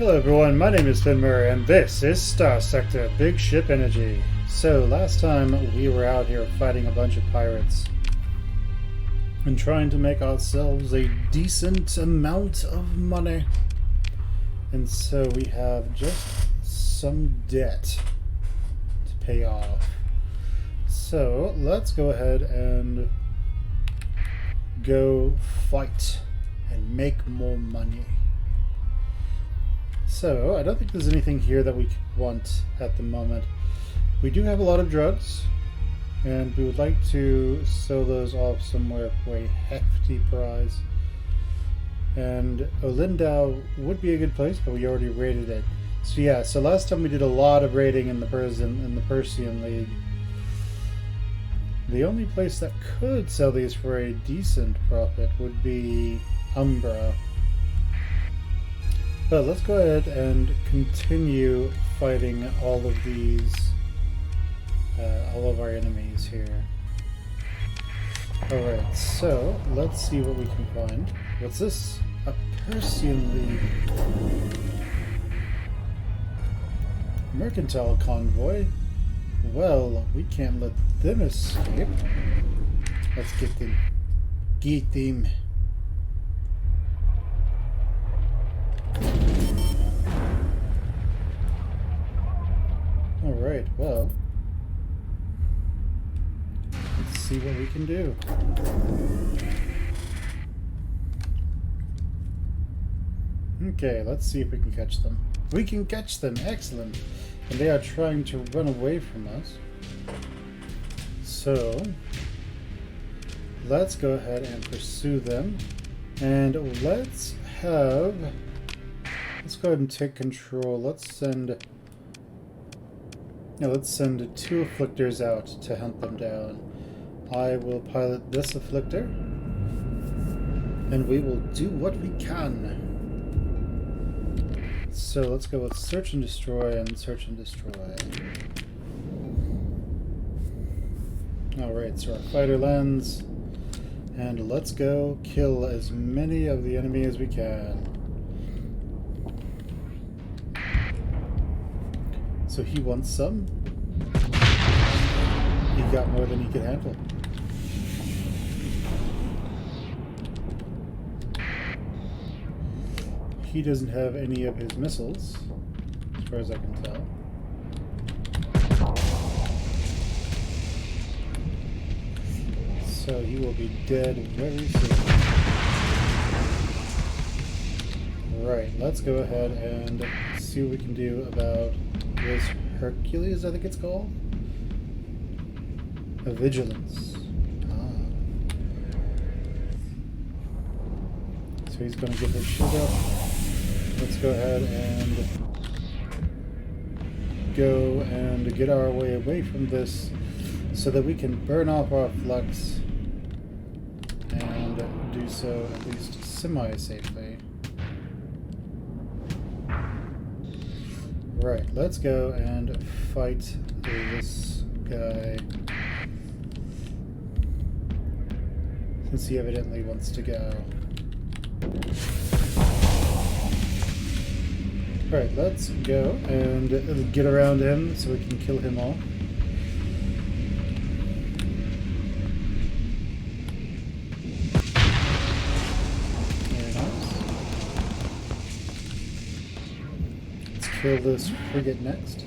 Hello everyone, my name is Muir, and this is Starsector Big Ship Energy. So last time we were out here fighting a bunch of pirates and trying to make ourselves a decent amount of money. And so we have just some debt to pay off. So let's go ahead and go fight and make more money. So, I don't think there's anything here that we want at the moment. We do have a lot of drugs, and we would like to sell those off somewhere for a hefty price. And Olindau would be a good place, but we already raided it. So yeah, so last time we did a lot of raiding in the Persian League. The only place that could sell these for a decent profit would be Umbra. But let's go ahead and continue fighting all of these, all of our enemies here. Alright, so let's see what we can find. What's this? A Persian League. Mercantile convoy? Well, we can't let them escape. Let's get them. Get them. Alright, well, let's see what we can do. Okay, let's see if we can catch them. We can catch them! Excellent! And they are trying to run away from us. So, let's go ahead and pursue them. And let's go ahead and take control. Let's send 2 afflictors out to hunt them down. I will pilot this afflictor, and we will do what we can. So let's go with search and destroy and search and destroy. Alright, so our fighter lands, and let's go kill as many of the enemy as we can. So he wants some. He got more than he could handle. He doesn't have any of his missiles, as far as I can tell. So he will be dead very soon. Right, let's go ahead and see what we can do about this Hercules, I think it's called? A vigilance. So he's going to get his shield up. Let's go ahead and go and get our way away from this so that we can burn off our flux and do so at least semi-safely. Right, let's go and fight this guy, since he evidently wants to go. Alright, let's go and get around him so we can kill him all. Kill this frigate next.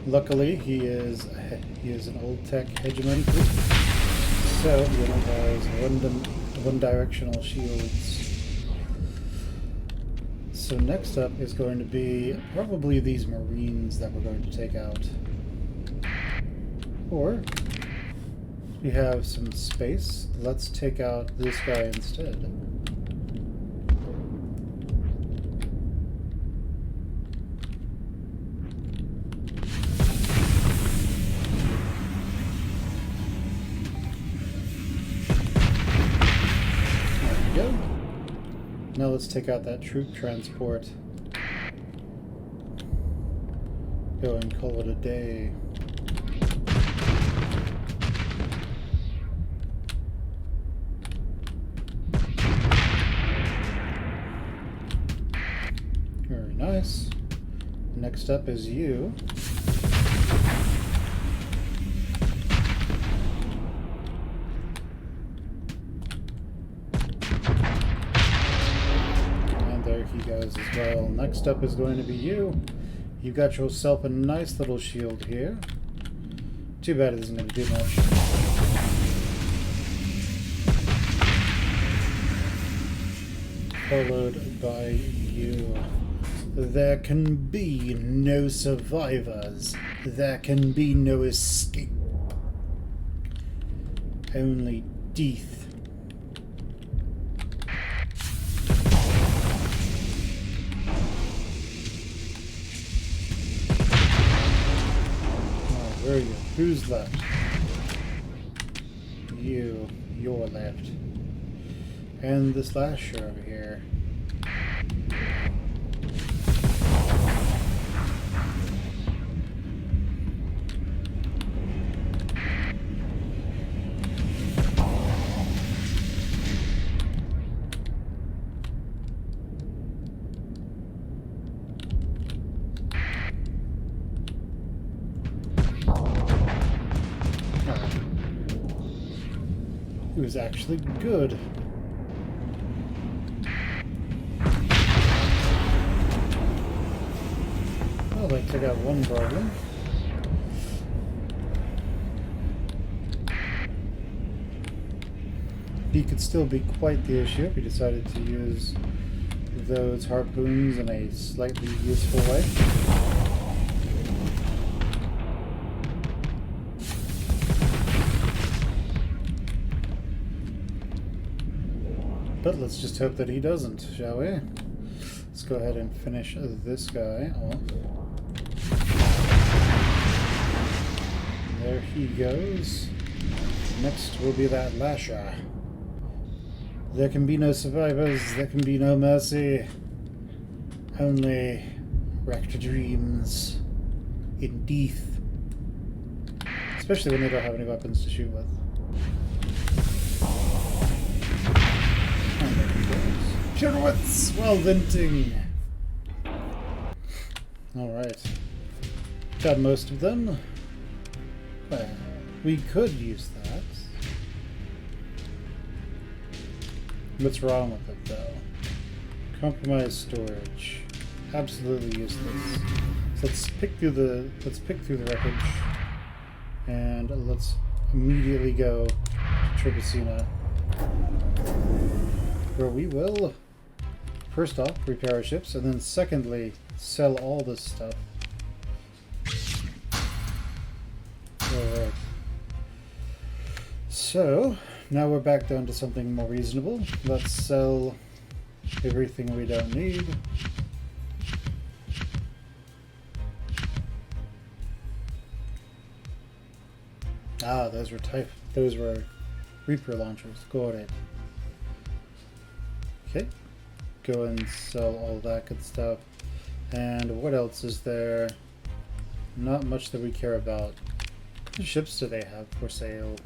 Luckily, he is an old tech hegemony fleet, so he only has one-directional shields. So next up is going to be probably these Marines that we're going to take out. Or we have some space. Let's take out this guy instead. Now let's take out that troop transport. Go and call it a day. nice. Next up is you. And there he goes as well. Next up is going to be you. You got yourself a nice little shield here. Too bad it isn't going to do much. Followed by you. There can be no survivors. There can be no escape. Only death. Oh, where are you? Who's left? You're left. And the slasher over here. It was actually good. Well, I took out one problem. He could still be quite the issue if he decided to use those harpoons in a slightly useful way. But let's just hope that he doesn't, shall we? Let's go ahead and finish this guy off. There he goes. Next will be that lasher. There can be no survivors, there can be no mercy. Only wrecked dreams in death. Especially when they don't have any weapons to shoot with. Pirouettes while venting. Alright. Got most of them. Well, we could use that. What's wrong with it, though? Compromised storage. Absolutely useless. So let's pick through the wreckage, and let's immediately go to Tribicina, where we will first off repair our ships, and then secondly sell all this stuff. Alright. So now we're back down to something more reasonable. Let's sell everything we don't need. Ah, those were Reaper launchers. Got it. Okay. Go and sell all that good stuff. And what else is there? Not much that we care about. What ships do they have for sale?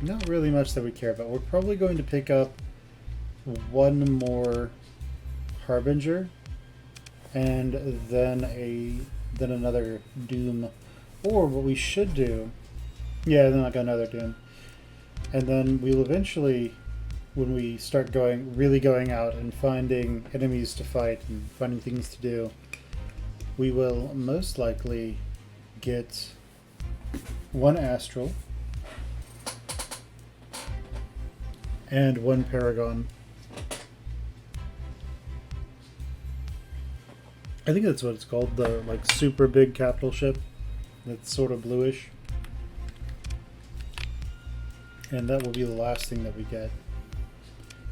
Not really much that we care about. We're probably going to pick up one more Harbinger, and then another Doom. Or what we should do, yeah, then like another Doom, and then we'll eventually, when we start really going out and finding enemies to fight and finding things to do, we will most likely get one Astral and one Paragon. I think that's what it's called, the like super big capital ship that's sort of bluish. And that will be the last thing that we get.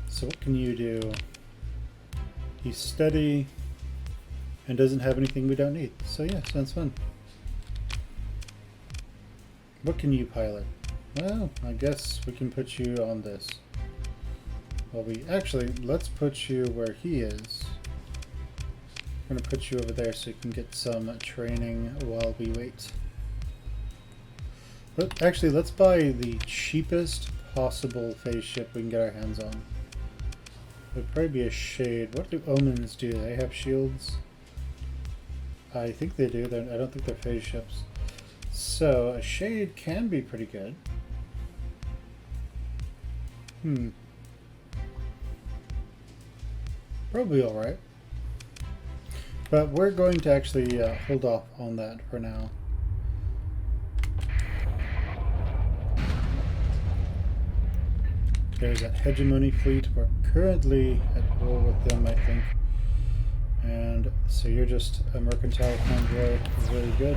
So what can you do? He's steady and doesn't have anything we don't need. So yeah, sounds fun. What can you pilot? Well, I guess we can put you on this. Well, let's put you where he is. I'm going to put you over there so you can get some training while we wait. But actually, let's buy the cheapest possible phase ship we can get our hands on. Would probably be a shade. What do omens do? They have shields? I think they do. I don't think they're phase ships. So a shade can be pretty good. Probably alright. But we're going to actually hold off on that for now. There's that hegemony fleet. We're currently at war with them, I think. And so you're just a mercantile convoy. Very good.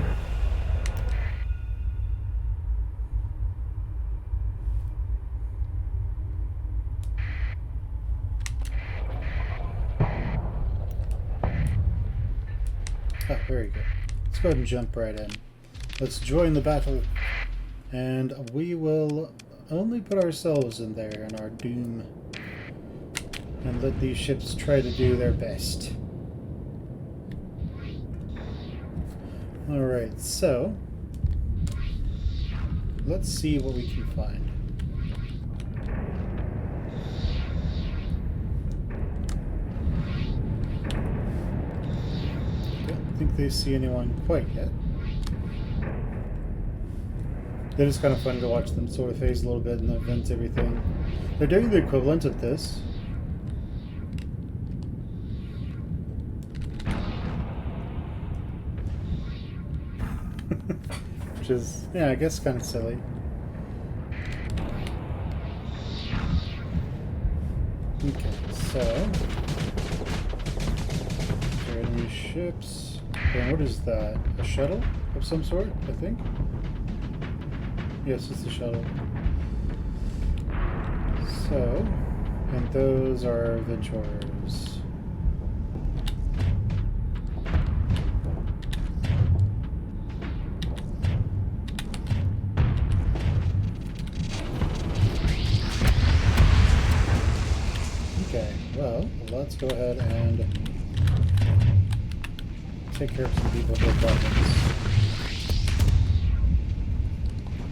Ah, very good. Let's go ahead and jump right in. Let's join the battle. And we will only put ourselves in there and our doom. And let these ships try to do their best. Alright, so let's see what we can find. Don't think they see anyone quite yet. It is kind of fun to watch them sort of phase a little bit and then vent everything. They're doing the equivalent of this. Which is, yeah, I guess kind of silly. Okay, so enemy ships. And what is that? A shuttle of some sort, I think? Yes, it's a shuttle. So, and those are Venturers. Okay, well, let's go ahead and take care of some people with weapons.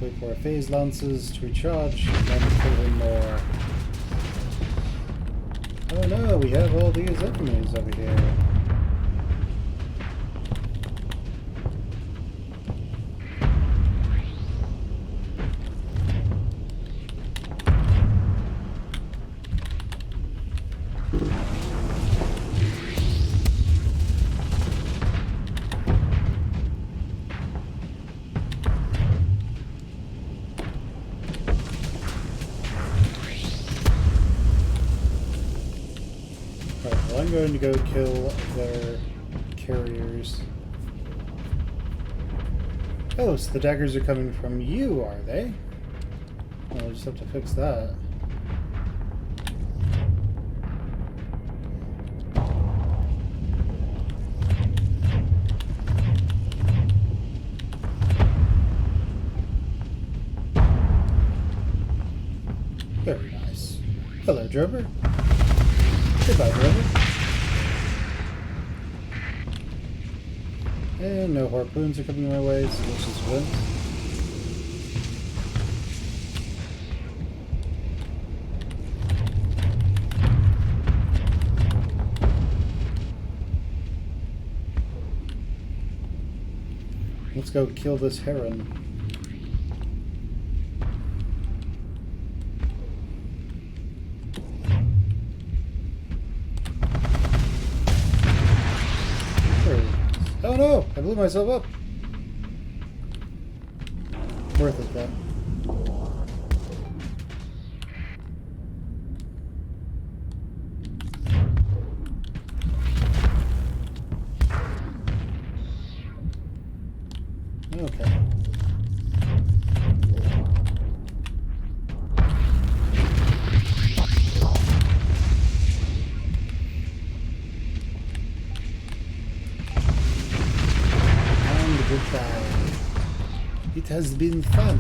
Wait for our phase lances to recharge, and then kill him more. Oh no, we have all these enemies over here. I'm going to go kill their carriers. Oh, so the daggers are coming from you, are they? Well, we'll just have to fix that. Very nice. Hello, Drover. Goodbye, Drover. And no harpoons are coming my way, so let's just vent. Let's go kill this heron. Oh no! I blew myself up! Worth it, though. Okay. Goodbye. It has been fun.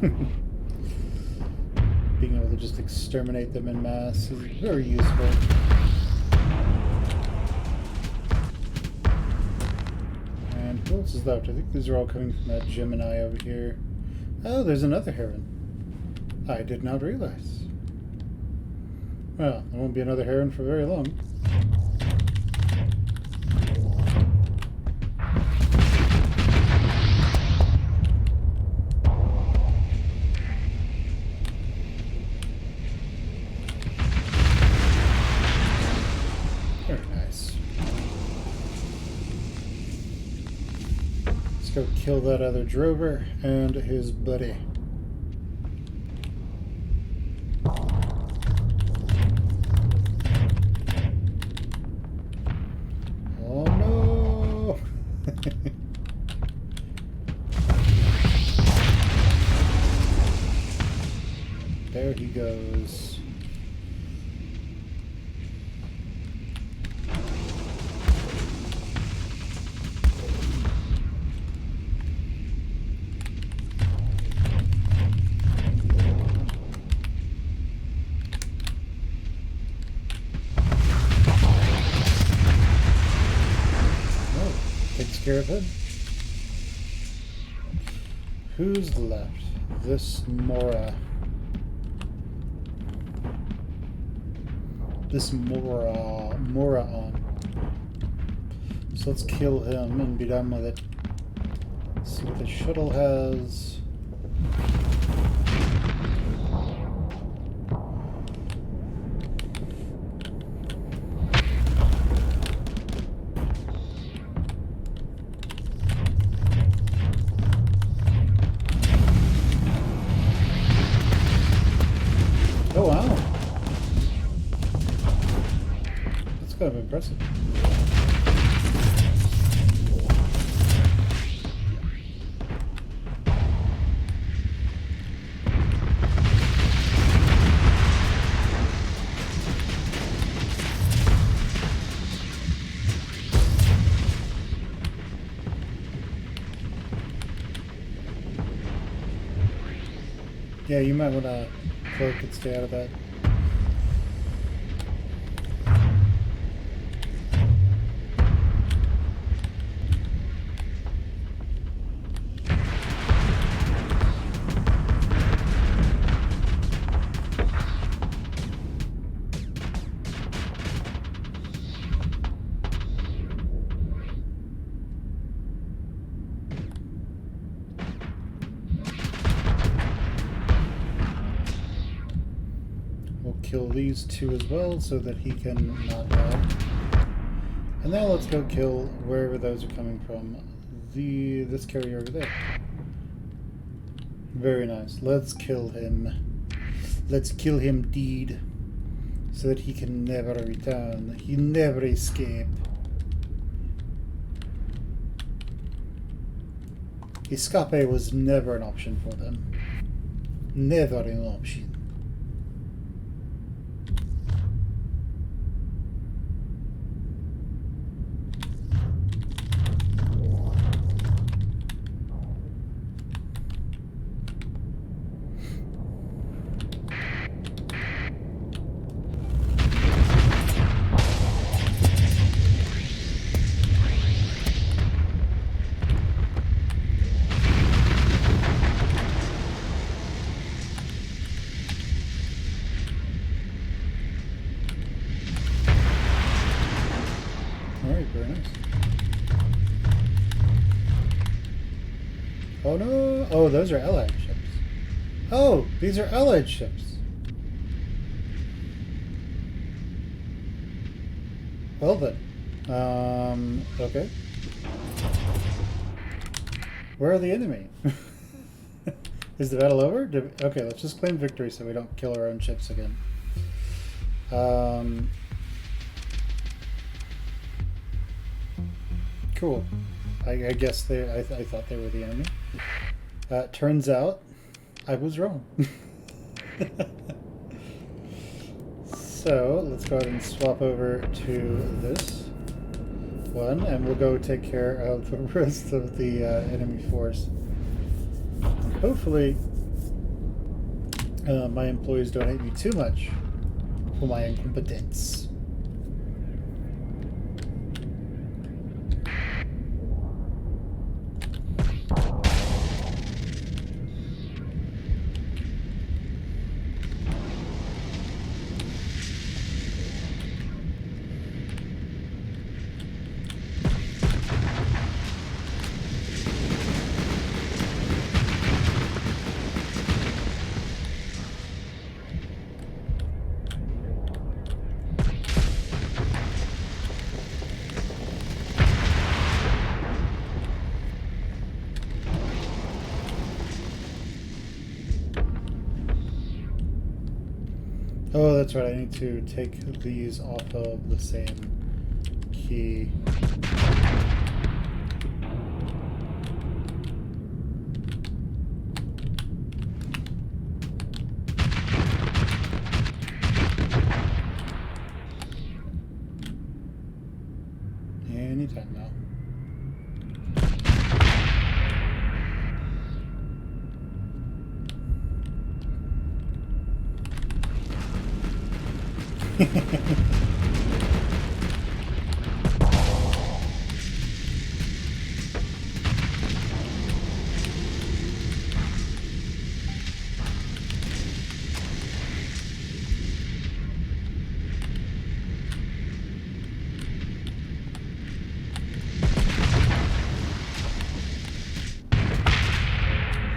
Being able to just exterminate them in mass is very useful. And who else is left? I think these are all coming from that Gemini over here. Oh, there's another heron. I did not realize. Well, there won't be another heron for very long. Very nice. Let's go kill that other drover and his buddy. There he goes. Oh, takes care of him. Who's left? This Mora. This Moron. So let's kill him and be done with it. Let's see what the shuttle has. Oh wow. Kind of impressive. Yeah, you might want to cloak and stay out of that. Kill these two as well so that he can not die. And now let's go kill wherever those are coming from. This carrier over there. Very nice. Let's kill him. Let's kill him deed. So that he can never return. He never escape. Escape was never an option for them. Never an option. Very nice. Oh no! Oh, those are allied ships. Oh, these are allied ships. Well then. Okay. Where are the enemy? Is the battle over? Okay, let's just claim victory so we don't kill our own ships again. Cool. I guess I thought they were the enemy. Turns out, I was wrong. So, let's go ahead and swap over to this one, and we'll go take care of the rest of the enemy force. Hopefully, My employees don't hate me too much for my incompetence. Oh, that's right. I need to take these off of the same key. Anytime now.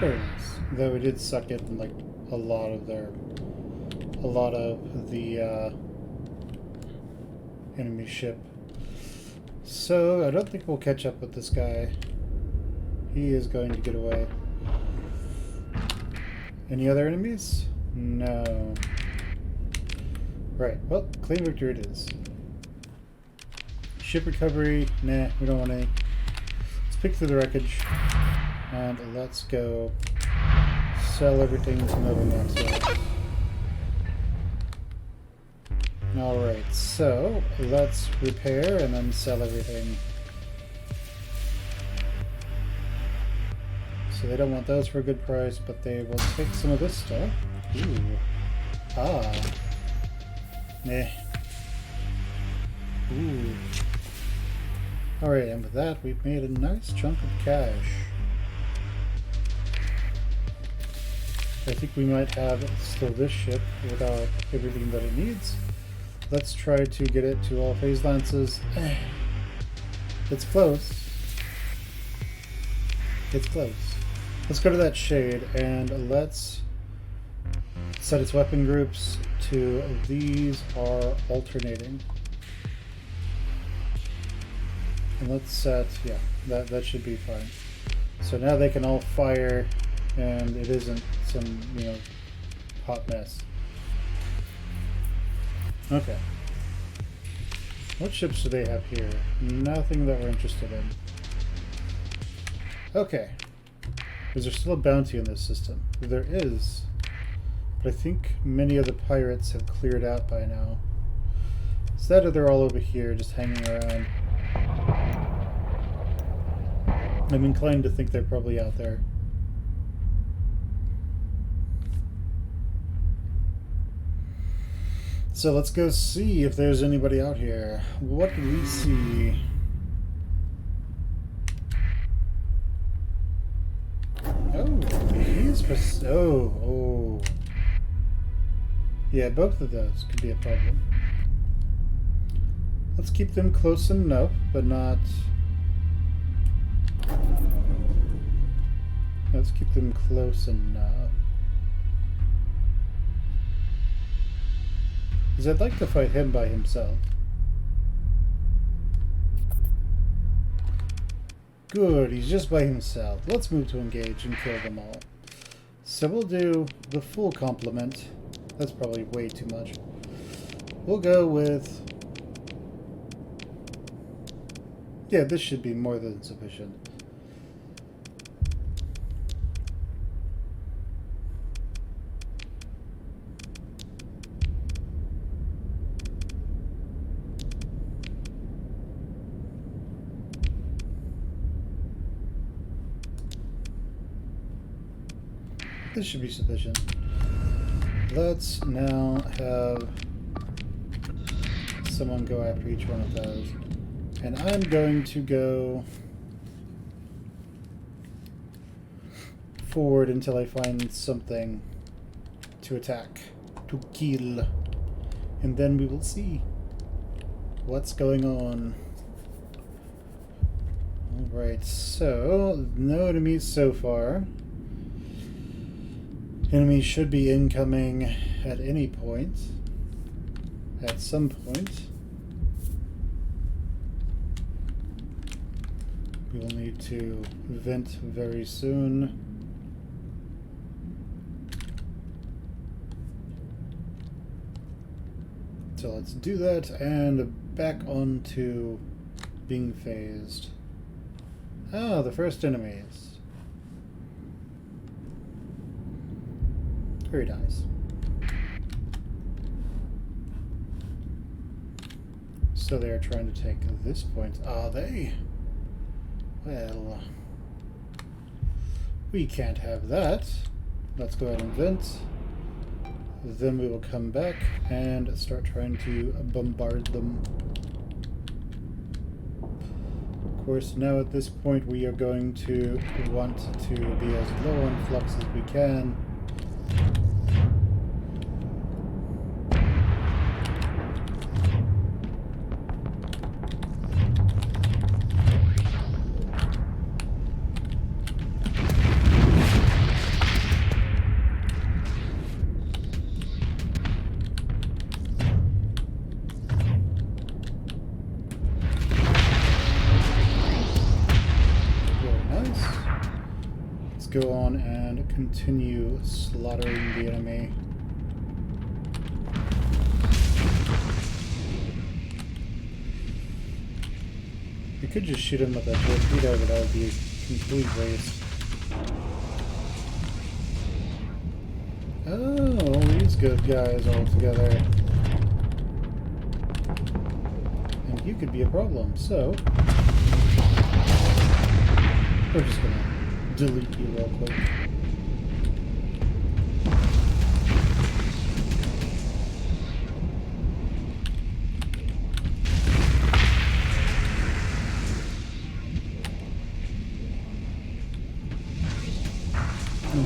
Very nice. Though we did suck it in like a lot of the enemy ship. So I don't think we'll catch up with this guy. He is going to get away. Any other enemies? No. Right, well, claim victory it is. Ship recovery, nah, we don't want any. Let's pick through the wreckage. And let's go sell everything to Nova Maxwell. Alright, so let's repair and then sell everything. So they don't want those for a good price, but they will take some of this stuff. Ooh. Ah. Meh. Ooh. Alright, and with that, we've made a nice chunk of cash. I think we might have still this ship without everything that it needs. Let's try to get it to all phase lances. It's close. It's close. Let's go to that shade and let's set its weapon groups to these are alternating. And let's set, yeah, that should be fine. So now they can all fire and it isn't some, hot mess. Okay. What ships do they have here? Nothing that we're interested in. Okay. Is there still a bounty in this system? There is. But I think many of the pirates have cleared out by now. Is that or they're all over here just hanging around? I'm inclined to think they're probably out there. So let's go see if there's anybody out here. What do we see? Oh, he's oh. Yeah, both of those could be a problem. Let's keep them close enough, but not... Let's keep them close enough. Because I'd like to fight him by himself. Good, he's just by himself. Let's move to engage and kill them all. So we'll do the full complement. That's probably way too much. We'll go with... Yeah, this should be more than sufficient. This should be sufficient. Let's now have someone go after each one of those. And I'm going to go forward until I find something to attack, to kill. And then we will see what's going on. Alright, so no enemies so far. Enemies should be incoming at any point. At some point. We will need to vent very soon. So let's do that and back on to being phased. Ah, the first enemies. Very nice. So they're trying to take this point, are they? Well, we can't have that. Let's go ahead and vent. Then we will come back and start trying to bombard them. Of course, now at this point we are going to want to be as low on flux as we can. Go on and continue slaughtering the enemy. You could just shoot him with a torpedo, but that would be a complete waste. Oh, all these good guys all together. And you could be a problem, so we're just gonna delete you real quick.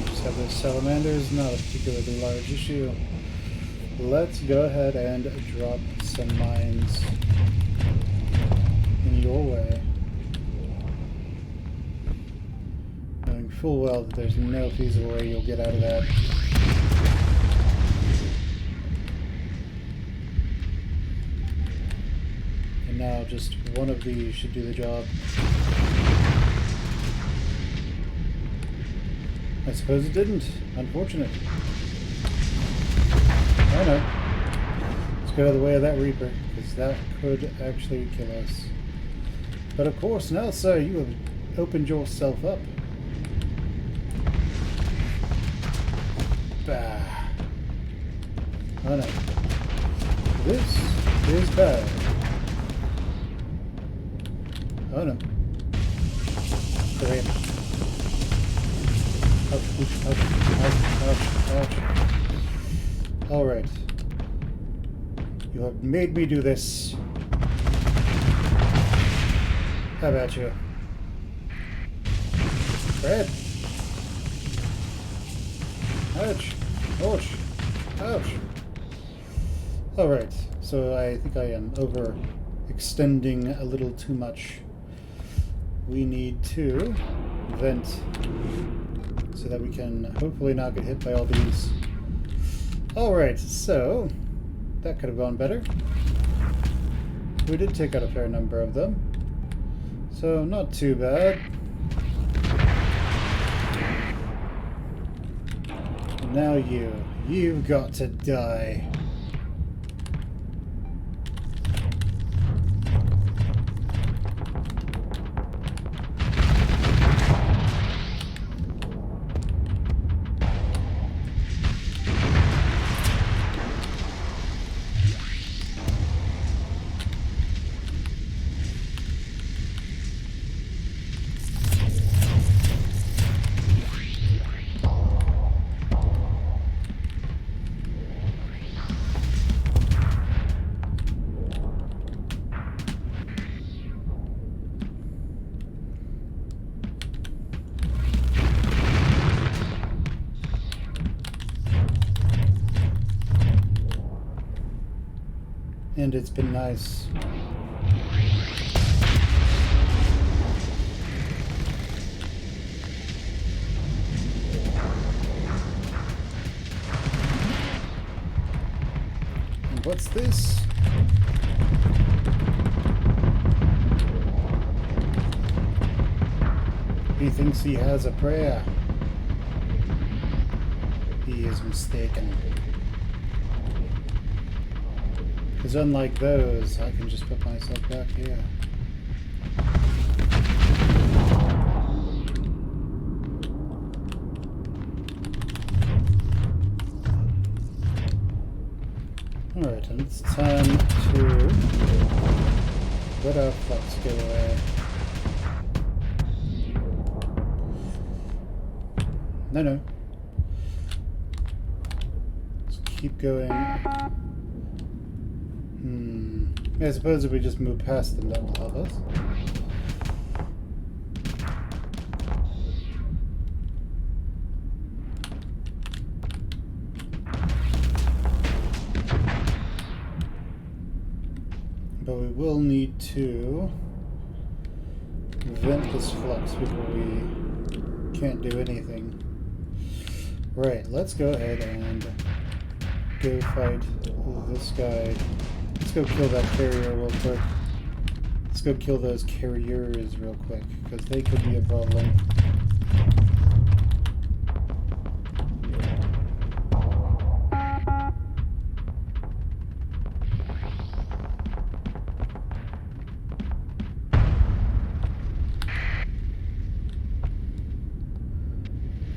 Just have those salamanders, not a particularly large issue. Let's go ahead and drop some mines in your way. Full well that there's no feasible way you'll get out of that. And now just one of these should do the job. I suppose it didn't. Unfortunate. Oh no. Let's go out of the way of that Reaper, because that could actually kill us. But of course now, sir, you have opened yourself up. Oh no. This is bad. Oh no. Go ahead. Ouch. Alright. You have made me do this. How about you? Fred. Ouch. Ouch. Ouch. Alright, so I think I am overextending a little too much. We need to vent so that we can hopefully not get hit by all these. Alright, so that could have gone better. We did take out a fair number of them, so not too bad. And now you've got to die. And it's been nice. And what's this? He thinks he has a prayer. He is mistaken. Because unlike those, I can just put myself back here. Alright, and it's time to let our flux go away. No. Let's keep going. I suppose if we just move past them, that will help us. But we will need to vent this flux before we can't do anything. Right, let's go ahead and go fight this guy. Let's go kill that carrier real quick. Let's go kill those carriers real quick, because they could be a problem.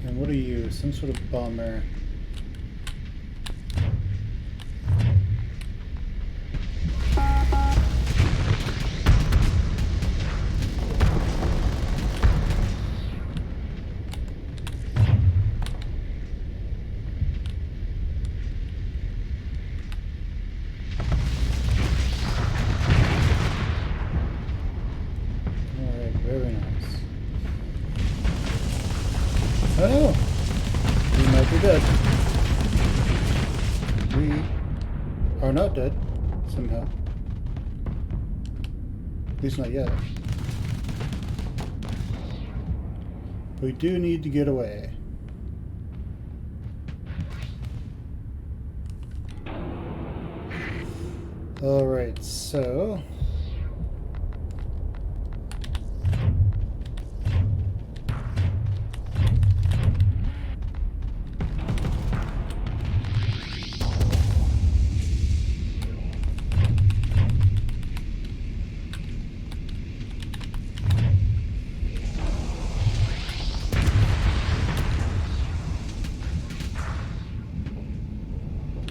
And what are you? Some sort of bomber. Oh, we might be dead. We are not dead, somehow. At least not yet. We do need to get away. Alright, so...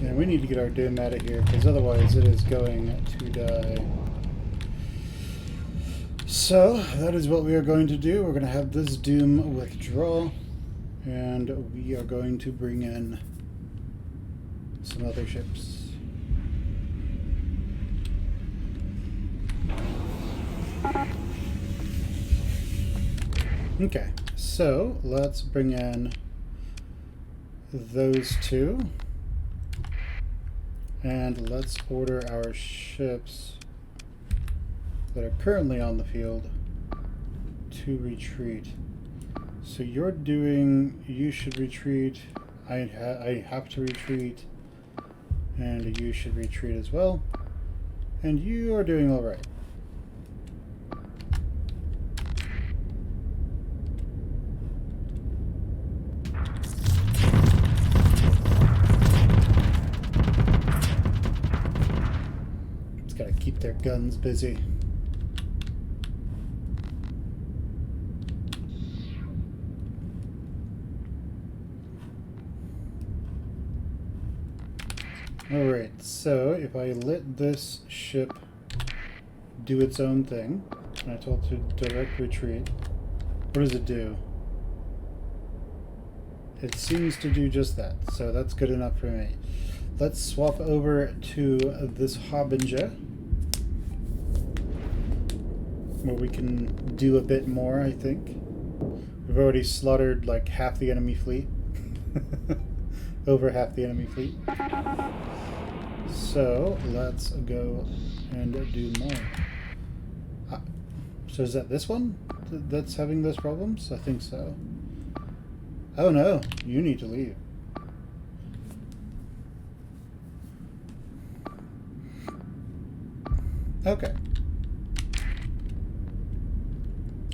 And we need to get our doom out of here, because otherwise it is going to die. So, that is what we are going to do. We're going to have this doom withdraw, and we are going to bring in some other ships. Okay, so let's bring in those two. And let's order our ships that are currently on the field to retreat. So you're doing, you should retreat, I have to retreat, and you should retreat as well. And you are doing all right. Keep their guns busy. Alright, so if I let this ship do its own thing, and I told it to direct retreat, what does it do? It seems to do just that, so that's good enough for me. Let's swap over to this Harbinger, where we can do a bit more, I think. We've already slaughtered like half the enemy fleet. Over half the enemy fleet. So let's go and do more. So is that this one that's having those problems? I think so. Oh no, you need to leave. Okay.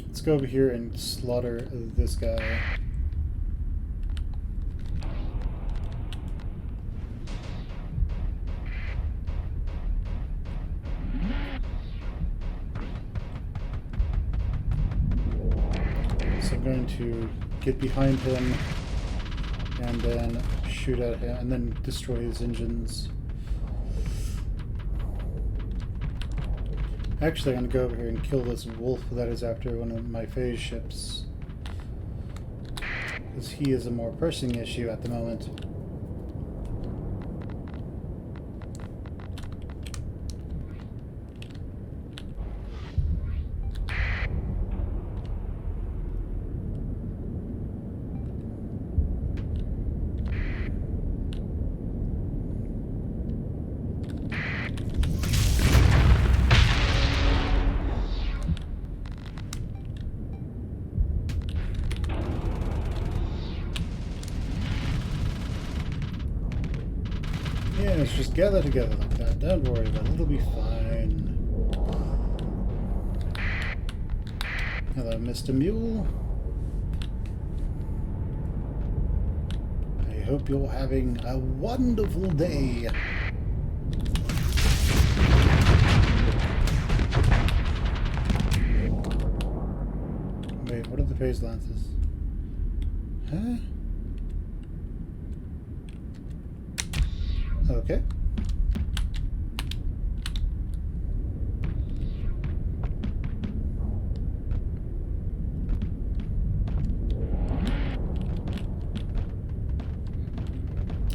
Let's go over here and slaughter this guy. So I'm going to get behind him and then shoot at him and then destroy his engines. Actually, I'm going to go over here and kill this wolf that is after one of my phase ships. Because he is a more pressing issue at the moment. Yeah, let's just gather together like that. Don't worry about it. It'll be fine. Hello, Mr. Mule. I hope you're having a wonderful day. Wait, what are the phase lances? Huh? Okay.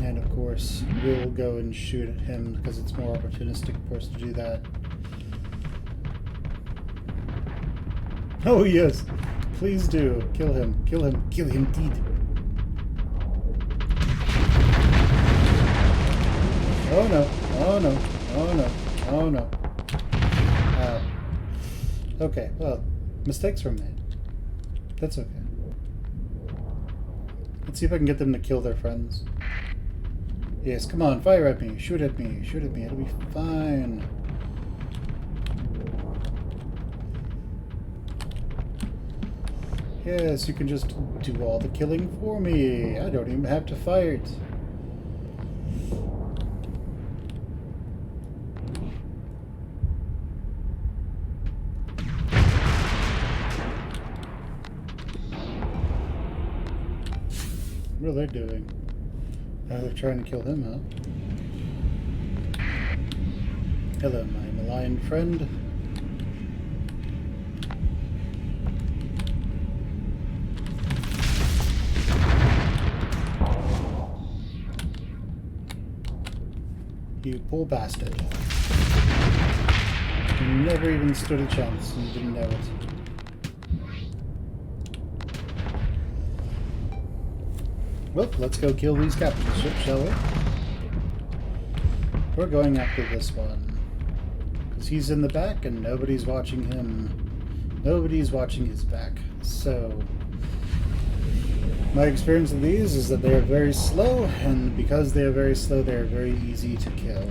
And of course, we'll go and shoot at him because it's more opportunistic for us to do that. Oh yes! Please do. Kill him. Kill him. Kill him indeed. Oh no. Oh no. Oh no. Oh no. Okay, well, mistakes were made. That's okay. Let's see if I can get them to kill their friends. Yes, come on, fire at me. Shoot at me. Shoot at me. It'll be fine. Yes, you can just do all the killing for me. I don't even have to fight. What are they doing? They're trying to kill him, huh? Hello, my malign friend. You poor bastard. You never even stood a chance and you didn't know it. Well, let's go kill these captain ships, shall we? We're going after this one. Because he's in the back and nobody's watching him. Nobody's watching his back. So, my experience of these is that they are very slow, and because they are very slow, they are very easy to kill.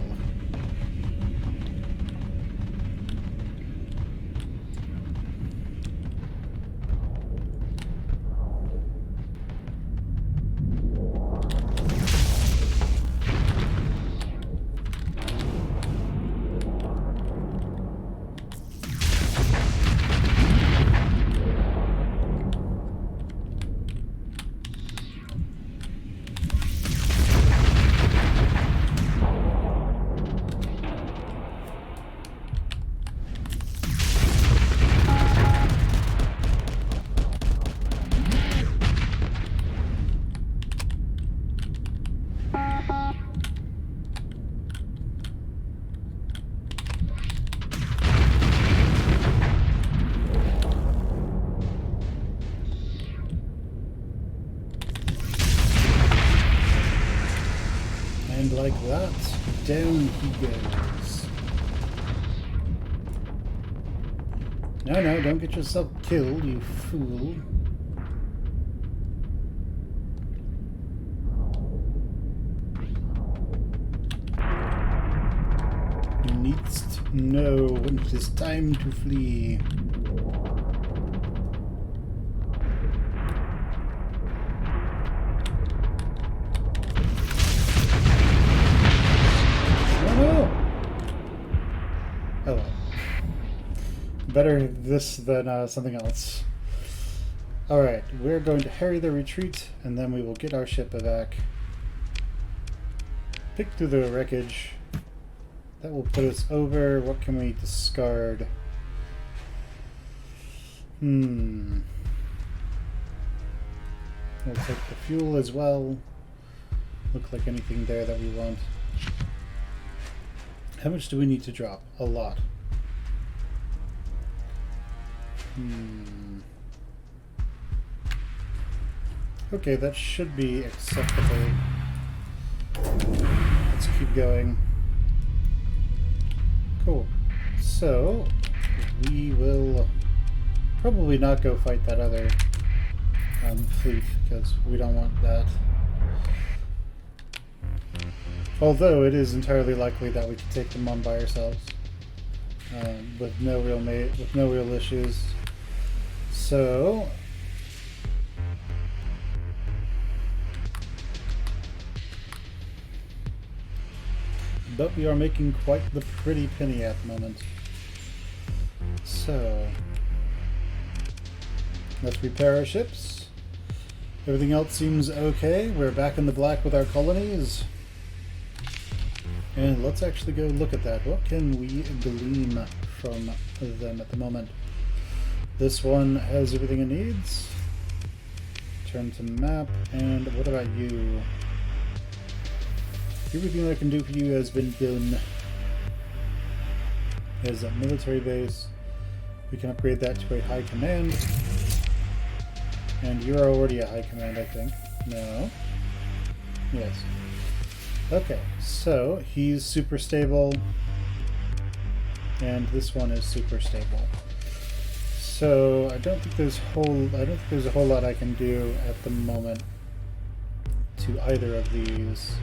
And like that, down he goes. No, no, don't get yourself killed, you fool. You need to know when it is time to flee. Oh well. Better this than something else. Alright, we're going to harry the retreat, and then we will get our ship back. Pick through the wreckage. That will put us over. What can we discard? We'll take the fuel as well. Look like anything there that we want. How much do we need to drop? A lot. Okay, that should be acceptable. Let's keep going. Cool. So, we will probably not go fight that other fleet, because we don't want that. Although it is entirely likely that we could take them on by ourselves, with no real issues. So, but we are making quite the pretty penny at the moment. So, let's repair our ships. Everything else seems okay. We're back in the black with our colonies. And let's actually go look at that. What can we glean from them at the moment? This one has everything it needs. Turn to map. And what about you? Everything I can do for you has been done. There's a military base. We can upgrade that to a high command. And you're already a high command, I think. No? Yes. Okay, so he's super stable, and this one is super stable. So I don't think there's a whole lot I can do at the moment to either of these.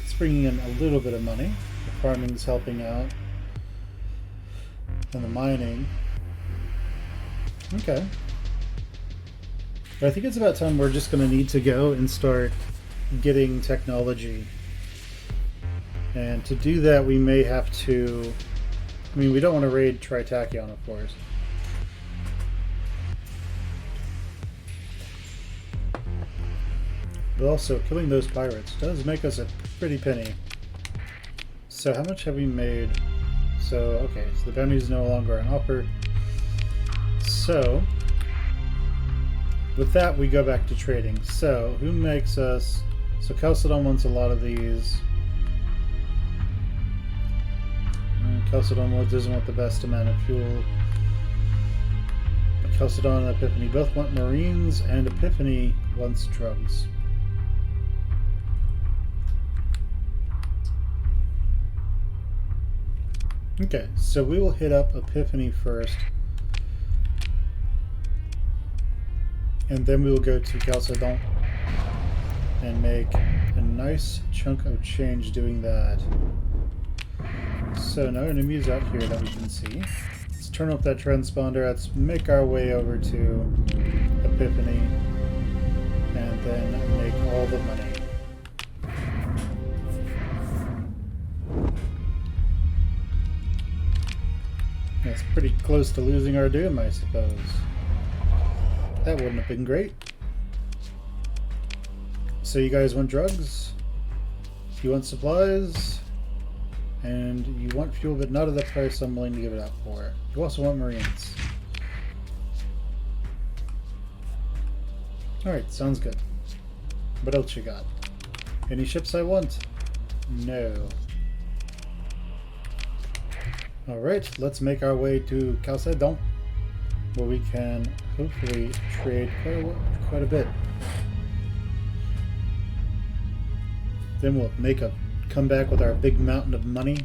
It's bringing in a little bit of money. The farming's helping out, and the mining. Okay. I think it's about time we're just going to need to go and start getting technology. And to do that, we may have to... I mean, we don't want to raid Tritachyon, of course. But also, killing those pirates does make us a pretty penny. So how much have we made? So, okay, so the bounty is no longer an offer. So... with that, we go back to trading. So, who makes us... So, Chalcedon wants a lot of these. Chalcedon doesn't want the best amount of fuel. Chalcedon and Epiphany both want Marines, and Epiphany wants drugs. Okay, so we will hit up Epiphany first. And then we will go to Chalcedon and make a nice chunk of change doing that. So no enemies out here that we can see. Let's turn off that transponder. Let's make our way over to Epiphany and then make all the money. That's pretty close to losing our doom, I suppose. That wouldn't have been great. So you guys want drugs? You want supplies? And you want fuel, but not at the price I'm willing to give it out for. You also want Marines. Alright, sounds good. What else you got? Any ships I want? No. Alright, let's make our way to Chalcedon, where we can hopefully trade quite a bit. Then we'll make a comeback with our big mountain of money.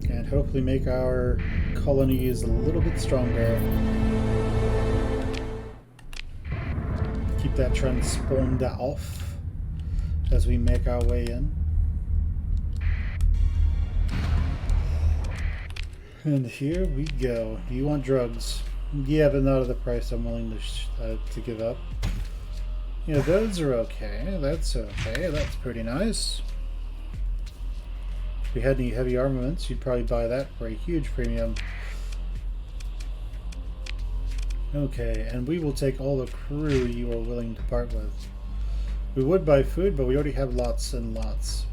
And hopefully make our colonies a little bit stronger. Keep that trend spawned off as we make our way in. And here we go. Do you want drugs? Yeah, but not at the price I'm willing to give up. Yeah, those are okay. That's okay. That's pretty nice. If we had any heavy armaments, you'd probably buy that for a huge premium. Okay, and we will take all the crew you are willing to part with. We would buy food, but we already have lots and lots.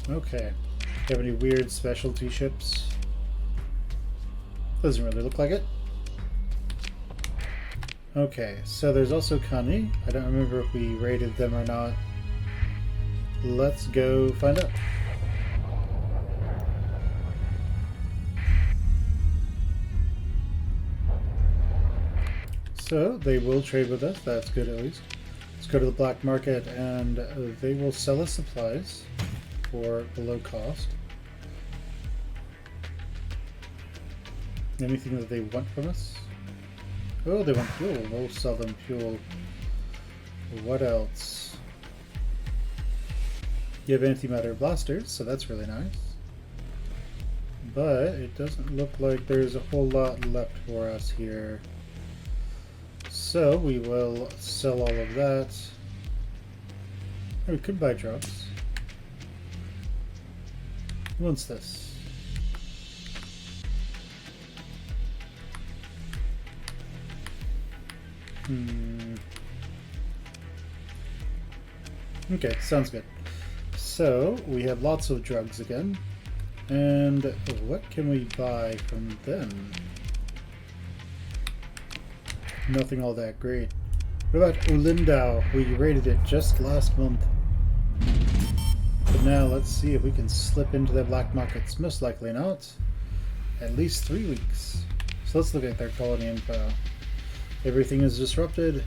Okay. Do you have any weird specialty ships? Doesn't really look like it. Okay, so there's also Kani. I don't remember if we raided them or not. Let's go find out. So they will trade with us. That's good at least. Let's go to the black market and they will sell us supplies for below cost. Anything that they want from us? Oh, they want fuel. We'll sell them fuel. What else? You have antimatter blasters, so that's really nice. But it doesn't look like there's a whole lot left for us here. So we will sell all of that. Or we could buy drugs. Who wants this? Okay, sounds good. So we have lots of drugs again. And what can we buy from them? Nothing all that great. What about Ulindau? We raided it just last month. But now let's see if we can slip into their black markets. Most likely not. At least 3 weeks. So let's look at their colony info. Everything is disrupted,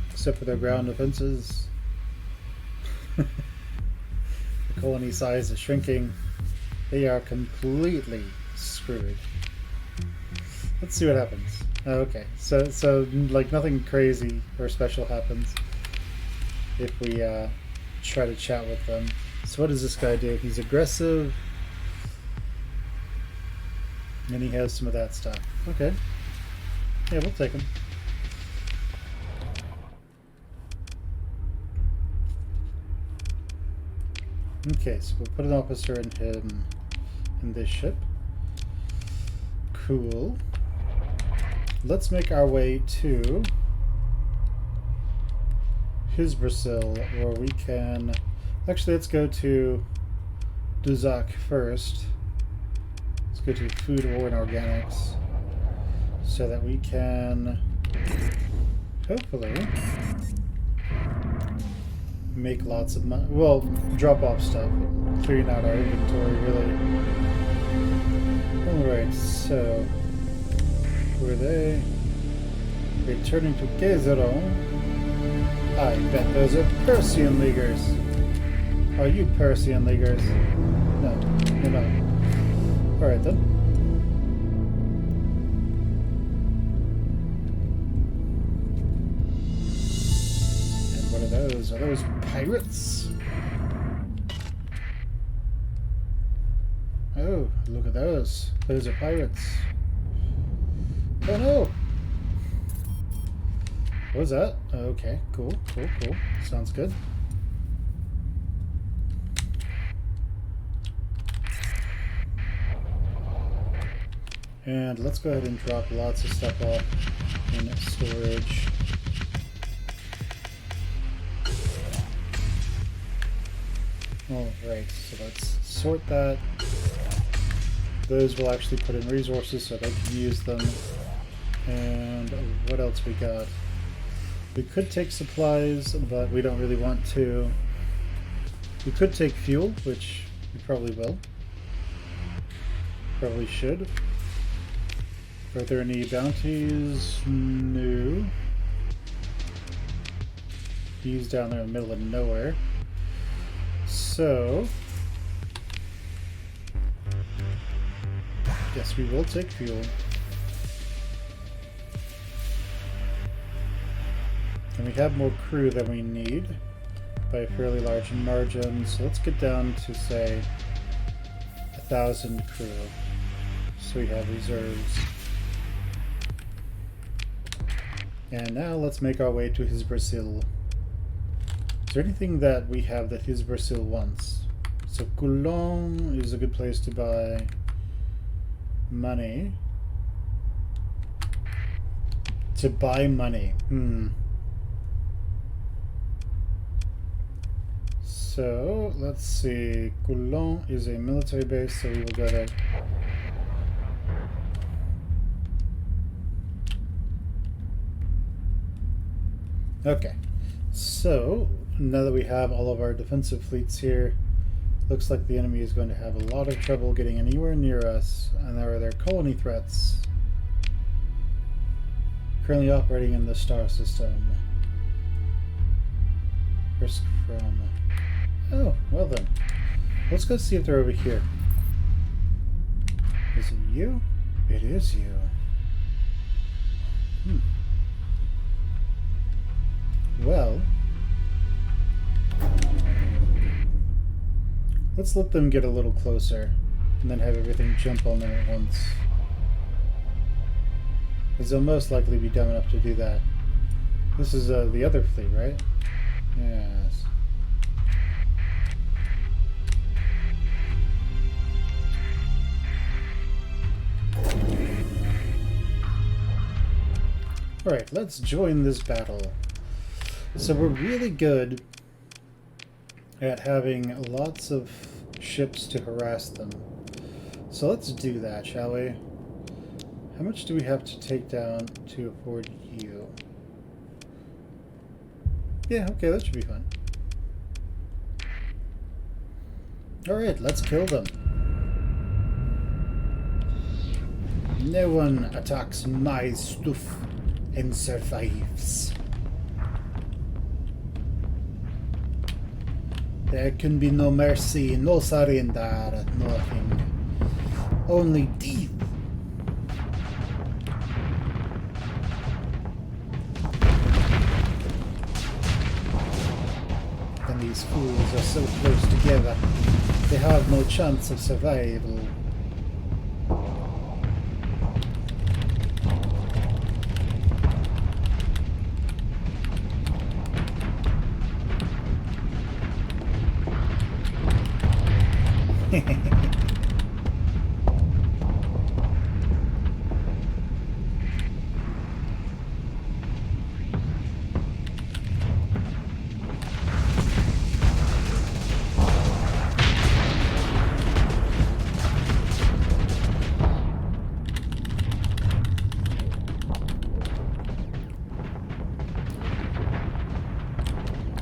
except for their ground defenses. The colony size is shrinking. They are completely screwed. Let's see what happens. Okay, so like nothing crazy or special happens if we try to chat with them. So what does this guy do? He's aggressive, and he has some of that stuff. Okay, yeah, we'll take him. Okay, so we'll put an officer in him in this ship. Cool. Let's make our way to Brazil, where we can... Actually, let's go to Duzac first. Let's go to Food, Ore, and Organics, so that we can hopefully make lots of money. Well, drop off stuff, clearing out our inventory, really. Alright, so... Who are they? Returning to Gezero. I bet those are Persian Leaguers. Are you Persian Leaguers? No, you're not. Alright then. And what are those? Are those pirates? Oh, look at those. Those are pirates. Oh no! What was that? Okay, cool. Sounds good. And let's go ahead and drop lots of stuff off in storage. Alright, so let's sort that. Those will actually put in resources so they can use them. And what else we got? We could take supplies, but we don't really want to. We could take fuel, which we probably will. Probably should. Are there any bounties? No. He's down there in the middle of nowhere. So, yes, we will take fuel. And we have more crew than we need by a fairly large margin. So let's get down to, say, 1,000 crew. So we have reserves. And now let's make our way to his Brazil. Is there anything that we have that his Brazil wants? So Coulon is a good place to buy money. To buy money. So let's see. Coulon is a military base, so we will go there. Okay, so now that we have all of our defensive fleets here, looks like the enemy is going to have a lot of trouble getting anywhere near us, and there are their colony threats currently operating in the star system. Risk from... Oh, well then. Let's go see if they're over here. Is it you? It is you. Well, let's let them get a little closer and then have everything jump on them at once. Because they'll most likely be dumb enough to do that. This is the other fleet, right? Yes. Alright, let's join this battle. So we're really good at having lots of ships to harass them. So let's do that, shall we? How much do we have to take down to afford you? Yeah, okay, that should be fun. Alright, let's kill them. No one attacks my stuff and survives. There can be no mercy, no surrender, nothing. Only death. And these fools are so close together, they have no chance of survival.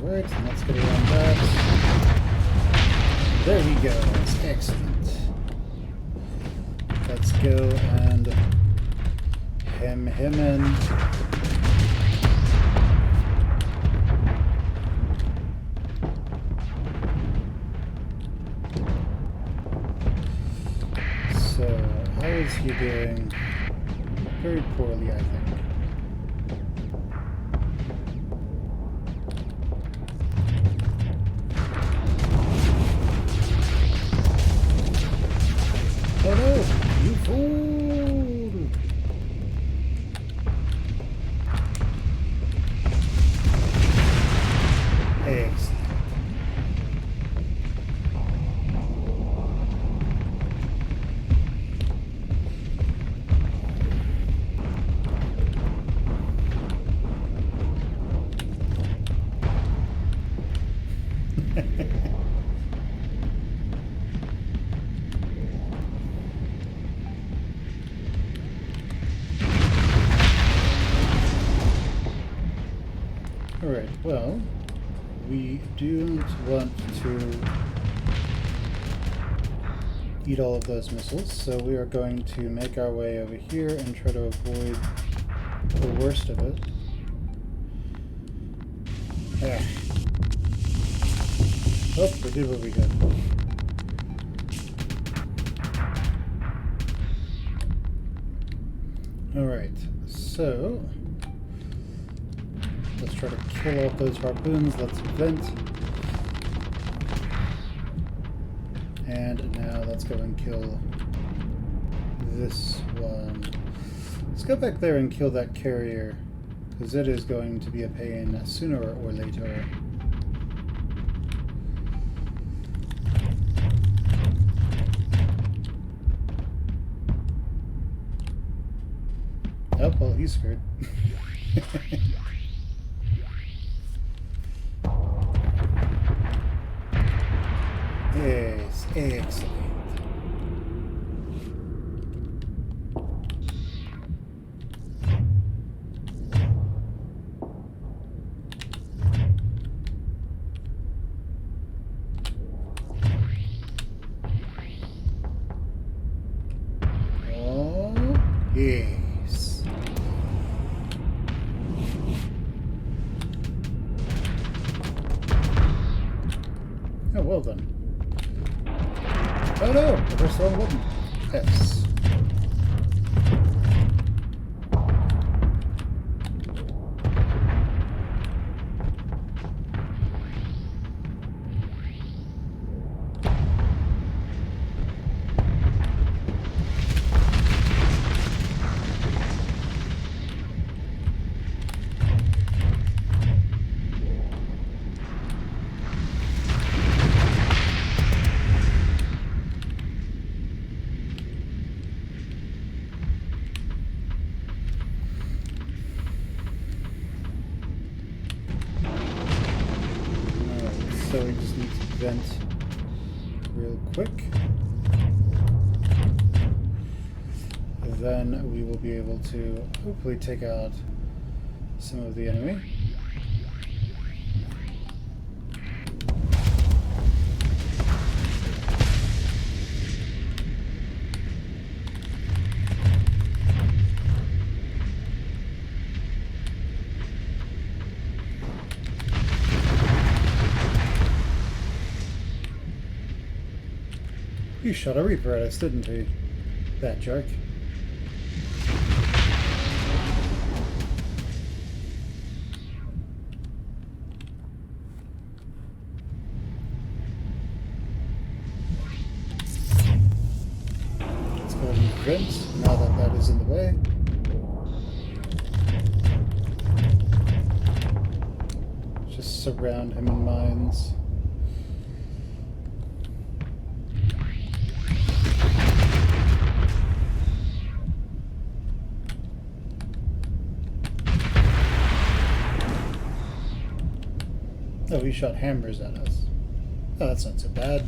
Right, let's get around that. There he goes. Excellent. Let's go and hem him in. So, how is he doing? Very poorly, I think. Oh no! You fool! Excellent. Alright, well, we don't want to eat all of those missiles, so we are going to make our way over here and try to avoid the worst of it. Ah. Oh, we did what we could. Alright, so let's try to kill off those harpoons. Let's vent. And now let's go and kill this one. Let's go back there and kill that carrier, because it is going to be a pain sooner or later. Oh, well, he's screwed. Yes, excellent. Oh, yes. Oh, well done. Oh no! I pressed the wrong button. Yes. So we just need to vent real quick. Then we will be able to hopefully take out some of the enemy. He shot a Reaper at us, didn't he? That jerk. Let's go ahead and vent now that that is in the way. Just surround him in mines. Oh, he shot hammers at us. Oh, that's not so bad.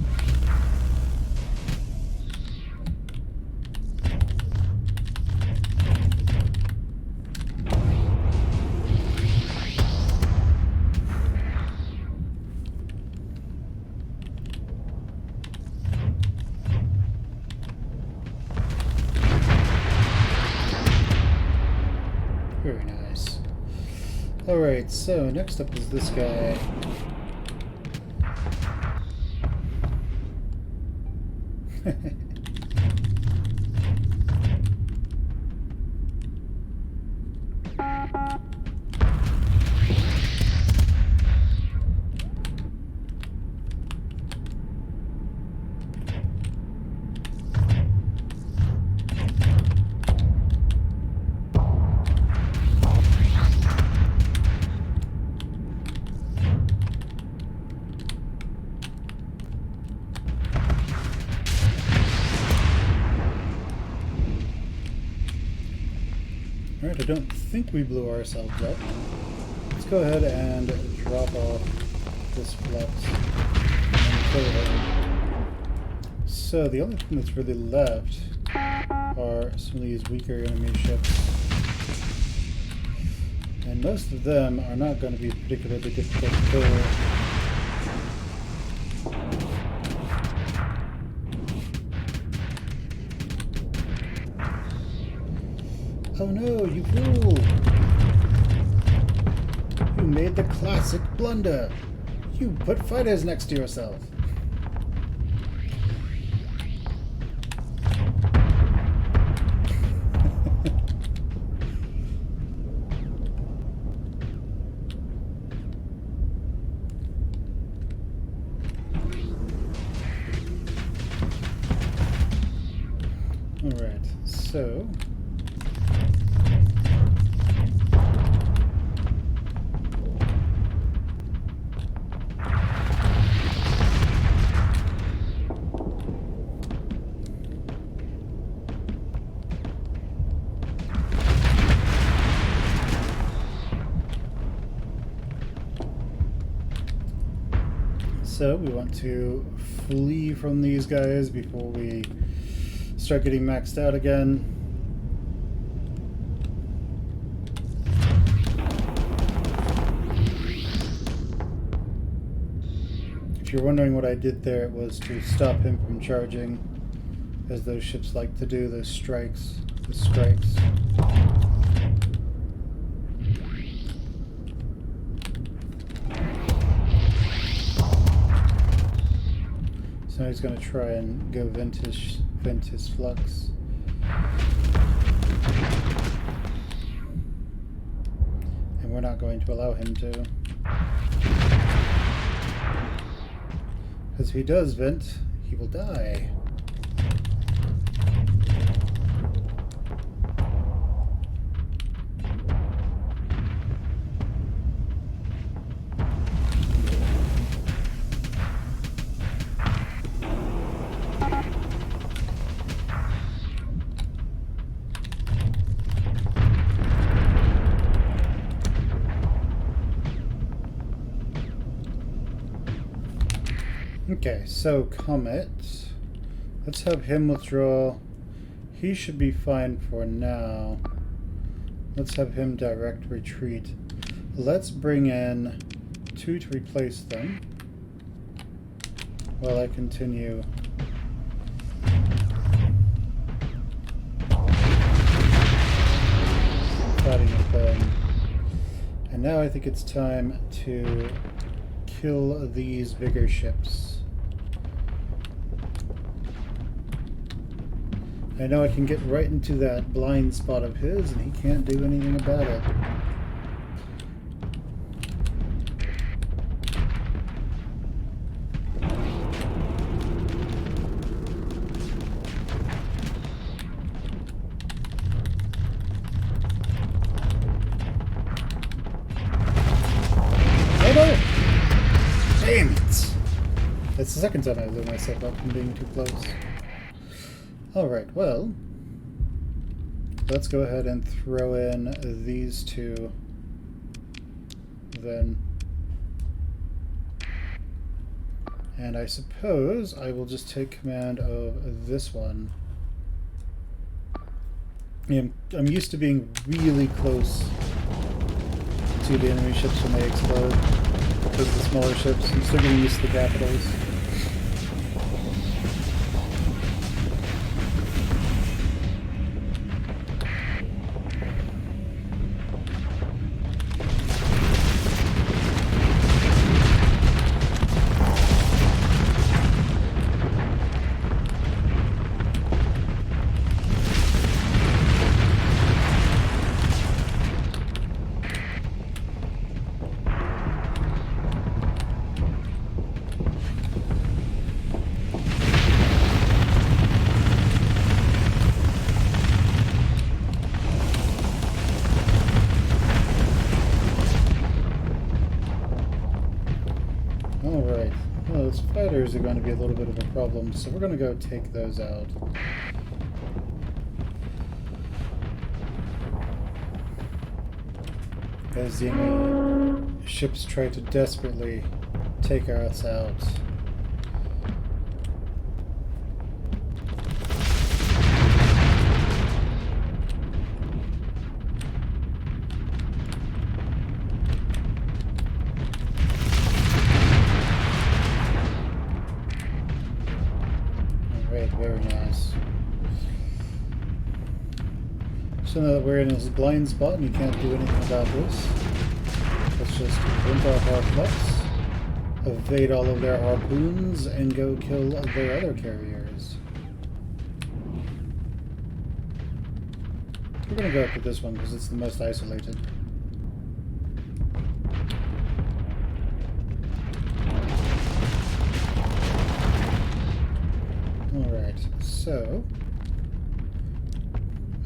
Very nice. Alright, so next up is this guy. Alright, I don't think we blew ourselves up. Let's go ahead and drop off this flux and kill it. So the only thing that's really left are some of these weaker enemy ships. And most of them are not going to be particularly difficult to kill. Oh no, you fool! You made the classic blunder! You put fighters next to yourself! Alright, so... So we want to flee from these guys before we start getting maxed out again. If you're wondering what I did there, it was to stop him from charging, as those ships like to do, those strikes, the strikes. So now he's going to try and go vent his flux. And we're not going to allow him to. Because if he does vent, he will die. Okay, so Comet, let's have him withdraw. He should be fine for now. Let's have him direct retreat. Let's bring in 2 to replace them while I continue fighting with them. And now I think it's time to kill these bigger ships. I know I can get right into that blind spot of his, and he can't do anything about it. Oh no! Damn it! That's the second time I blew myself up from being too close. Alright, well, let's go ahead and throw in these 2 then. And I suppose I will just take command of this one. I'm used to being really close to the enemy ships when they explode, because the smaller ships, I'm still getting used to the capitals. Alright, well, those fighters are going to be a little bit of a problem, so we're going to go take those out. As the enemy ships try to desperately take us out. Very nice. So now that we're in his blind spot and he can't do anything about this, let's just print off our flex, evade all of their harpoons, and go kill their other carriers. We're gonna go up with this one because it's the most isolated. Alright, so...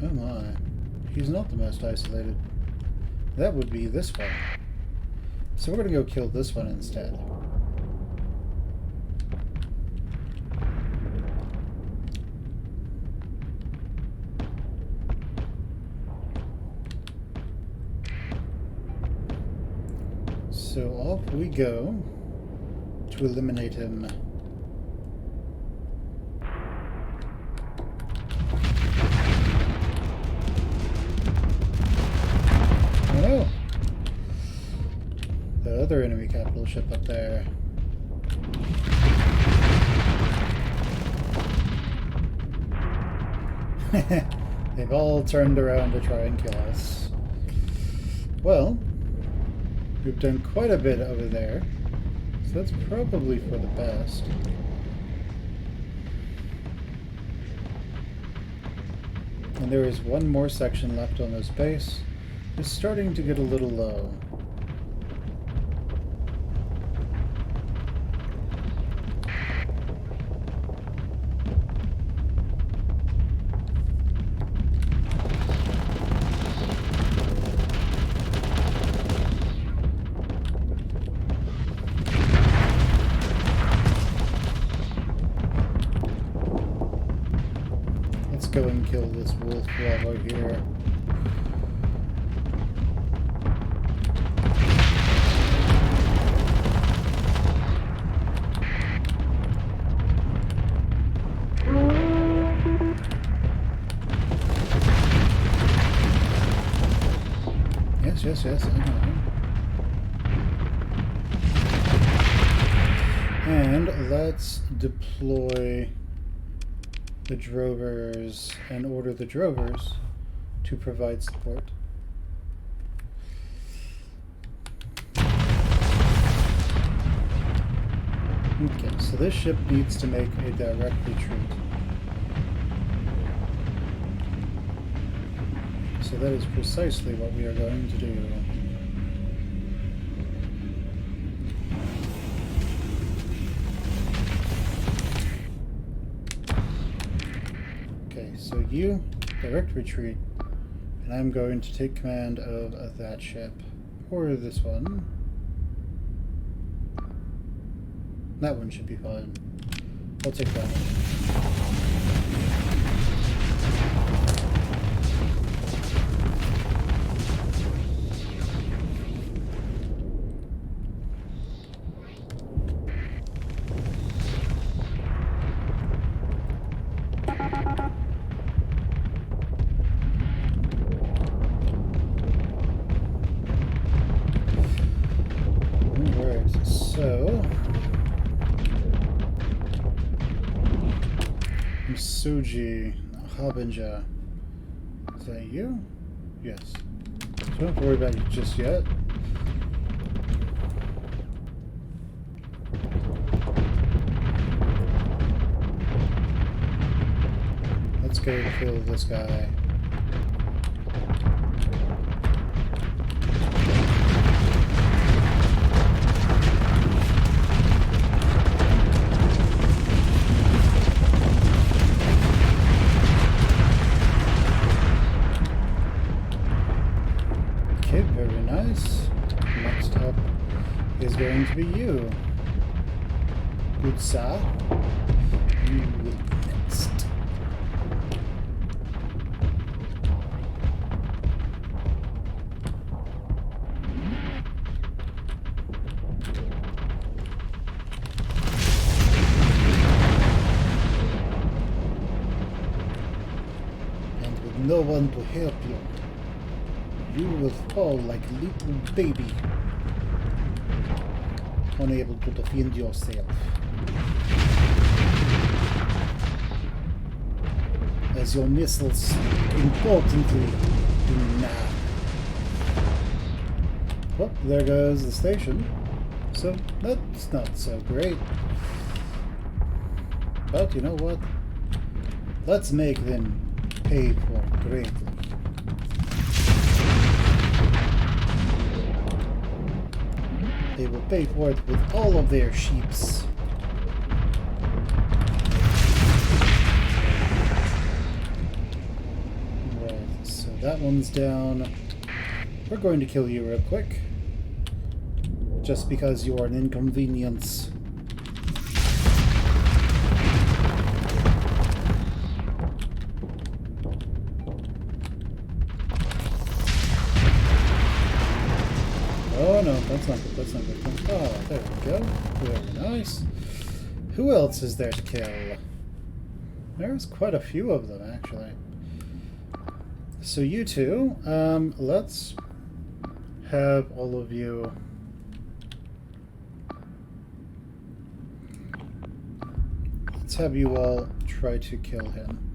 oh my. He's not the most isolated. That would be this one. So we're gonna go kill this one instead. So off we go to eliminate him. Oh no! The other enemy capital ship up there. They've all turned around to try and kill us. Well, we've done quite a bit over there, so that's probably for the best. And there is one more section left on this base. It's starting to get a little low. Go and kill this wolf while we're here. Yes, I know. And let's deploy the drovers and order the drovers to provide support. Okay, so this ship needs to make a direct retreat. So that is precisely what we are going to do. So you, direct retreat, and I'm going to take command of that ship. Or this one. That one should be fine. I'll take that one. Suji Habinja. Is that you? Yes. So don't have to worry about you just yet. Let's go kill this guy. Going to be you. Good sir. You will be next. And with no one to help you, you will fall like a little baby, unable to defend yourself. As your missiles importantly Nah. Well, there goes the station. So that's not so great. But you know what? Let's make them pay for it greatly. They will pay for it with all of their sheeps. Right, so that one's down. We're going to kill you real quick. Just because you are an inconvenience. Oh no, that's not good, that's not good. Oh, there we go. Very nice. Who else is there to kill? There's quite a few of them, actually. So you two, let's have all of you... Let's have you all try to kill him.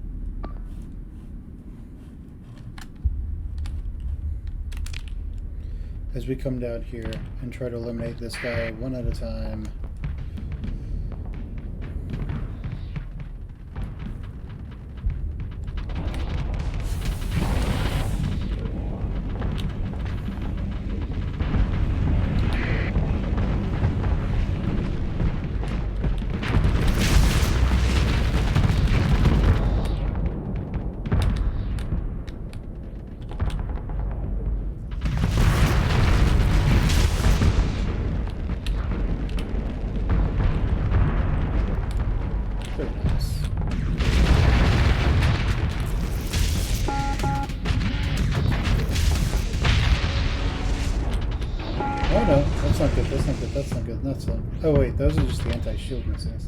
As we come down here and try to eliminate this guy one at a time. Oh wait, those are just the anti-shield missiles.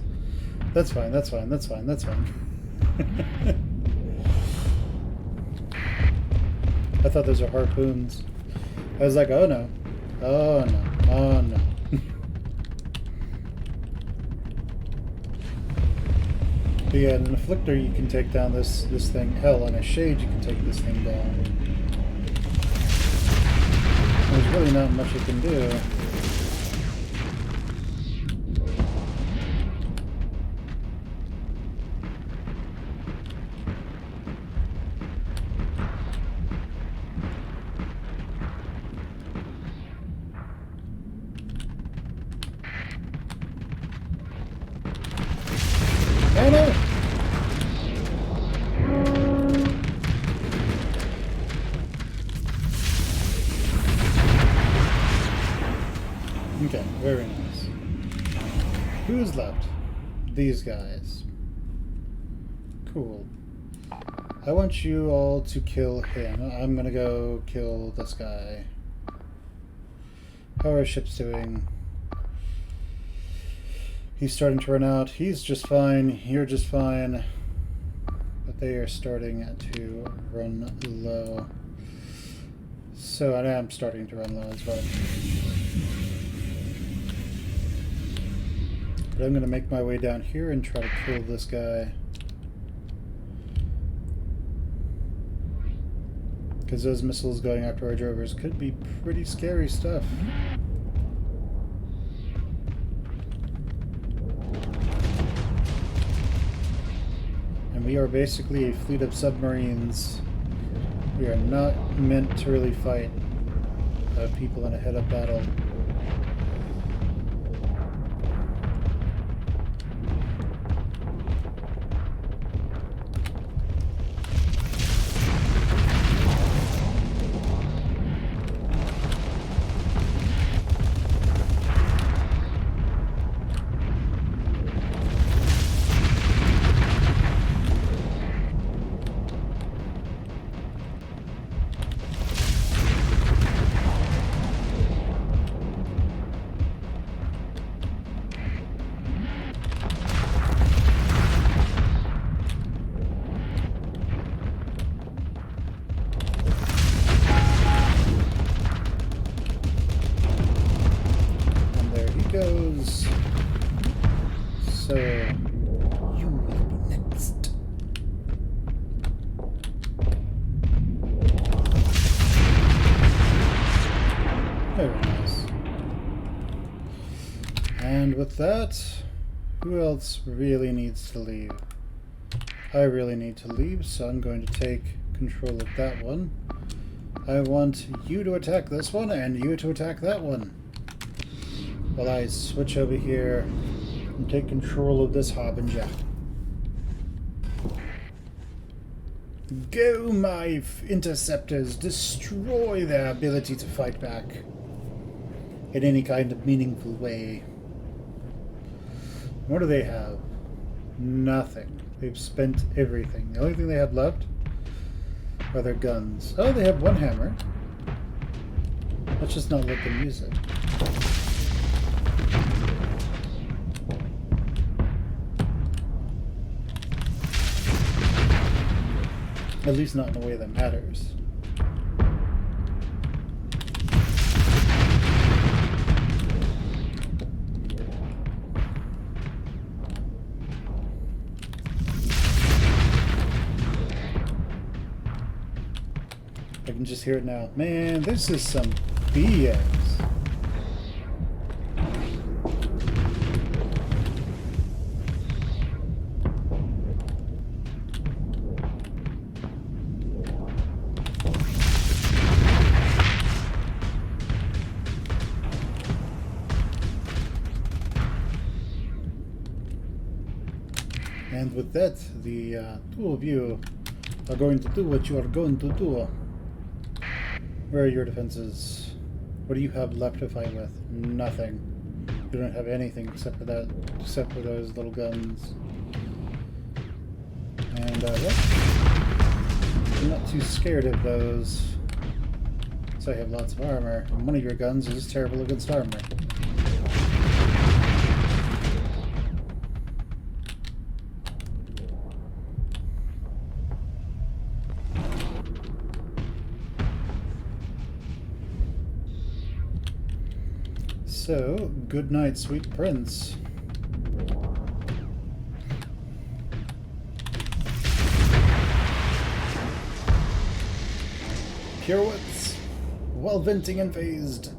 That's fine, that's fine, that's fine, that's fine. I thought those were harpoons. I was like, oh no. Oh no. Oh no. But yeah, an Afflictor you can take down this thing. Hell, on a Shade you can take this thing down. There's really not much you can do. Oh no! Okay, very nice. Who's left? These guys. Cool. I want you all to kill him. I'm gonna go kill this guy. How are our ships doing? He's starting to run out. He's just fine. You're just fine. But they are starting to run low. So I am starting to run low as well. But I'm going to make my way down here and try to kill this guy. Because those missiles going after our drovers could be pretty scary stuff. We are basically a fleet of submarines. We are not meant to really fight people in a head-up battle. with that. Who else really needs to leave? I really need to leave, so I'm going to take control of that one. I want you to attack this one, and you to attack that one. While I switch over here and take control of this Harbinger. Go, my interceptors! Destroy their ability to fight back in any kind of meaningful way. What do they have? Nothing. They've spent everything. The only thing they have left are their guns. Oh, they have one hammer. Let's just not let them use it. At least not in a way that matters. I can just hear it now. Man, this is some BS. And with that, the two of you are going to do what you are going to do. Where are your defenses? What do you have left to fight with? Nothing. You don't have anything except for that, except for those little guns. And yeah, I'm not too scared of those. So I have lots of armor, and one of your guns is terrible against armor. So, good night, sweet prince. Pirouettes, while venting and phased.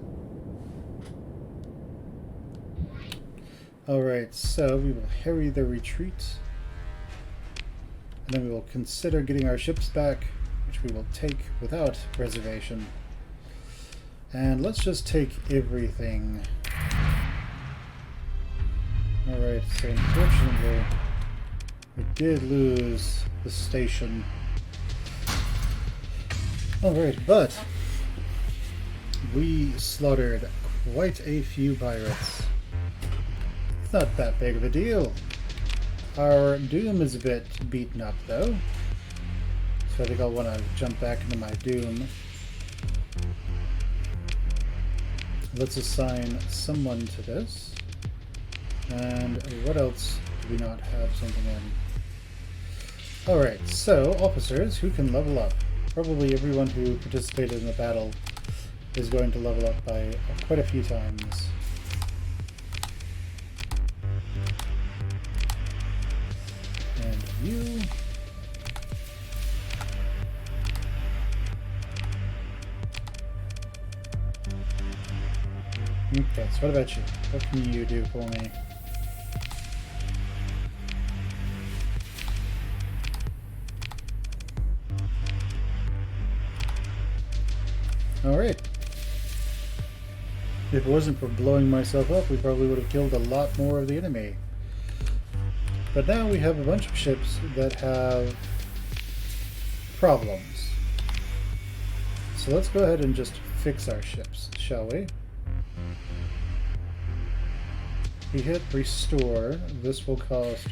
Alright, so we will harry the retreat. And then we will consider getting our ships back, which we will take without reservation. And let's just take everything. Alright, so unfortunately, we did lose the station. Alright, but we slaughtered quite a few pirates. It's not that big of a deal. Our Doom is a bit beaten up, though. So I think I'll want to jump back into my Doom. Let's assign someone to this. And what else do we not have something in? Alright, so officers who can level up. Probably everyone who participated in the battle is going to level up by quite a few times. And you... Okay, so what about you? What can you do for me? Alright. If it wasn't for blowing myself up, we probably would have killed a lot more of the enemy. But now we have a bunch of ships that have problems. So let's go ahead and just fix our ships, shall we? We hit restore. This will cost...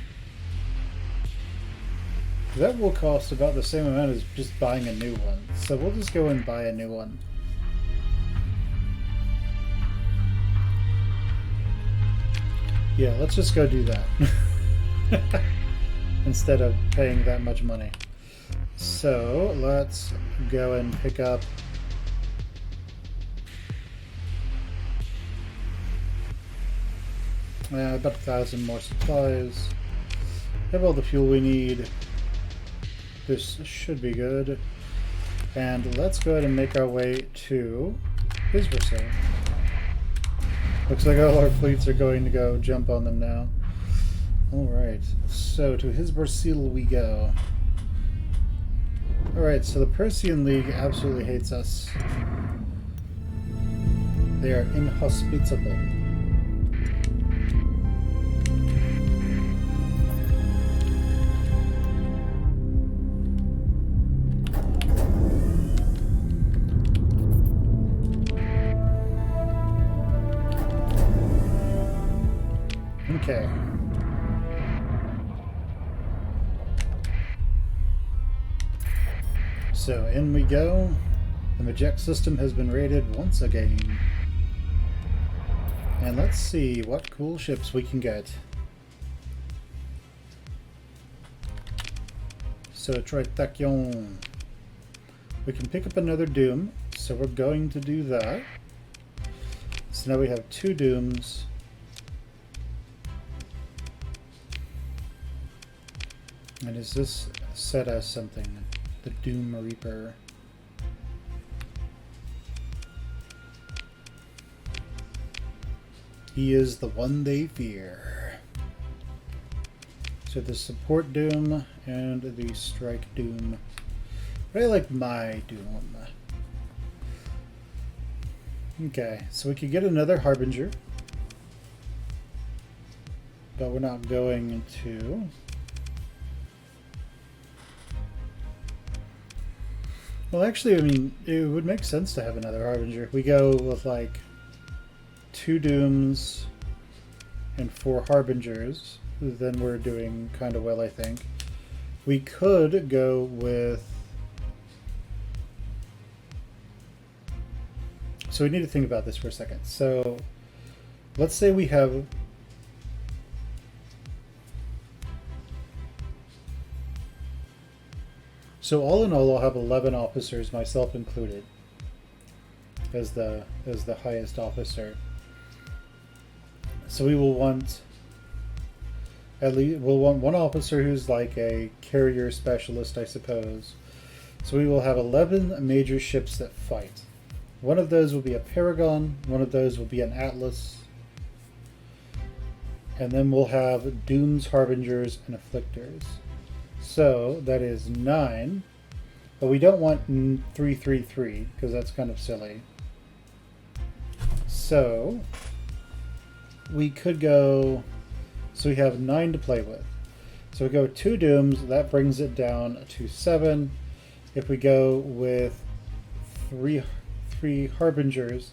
That will cost about the same amount as just buying a new one. So we'll just go and buy a new one. Yeah, let's just go do that. Instead of paying that much money. So let's go and pick up... about 1,000 more supplies. Have all the fuel we need. This should be good. And let's go ahead and make our way to Isberso. Looks like all our fleets are going to go jump on them now. Alright, so to Hisborsil we go. Alright, so the Persian League absolutely hates us. They are inhospitable. Okay. So in we go. The Majek system has been raided once again. And let's see what cool ships we can get. So Tritakion. We can pick up another Doom, so we're going to do that. So now we have 2 Dooms. And is this set as something? The Doom Reaper. He is the one they fear. So the Support Doom and the Strike Doom. But I like my Doom. Okay, so we could get another Harbinger. But we're not going to. Well, actually, I mean, it would make sense to have another Harbinger. We go with, like, 2 Dooms and 4 Harbingers. Then we're doing kind of well, I think. We could go with... So we need to think about this for a second. So, let's say we have... So all in all, I'll have 11 officers, myself included, as the highest officer. So we will want we'll want 1 officer who's like a carrier specialist, I suppose. So we will have 11 major ships that fight. One of those will be a Paragon, one of those will be an Atlas, and then we'll have Dooms, Harbingers, and Afflictors. So that is 9, but we don't want 333 because that's kind of silly. So we could go, so we have 9 to play with. So we go 2 Dooms, that brings it down to 7. If we go with 3 Harbingers,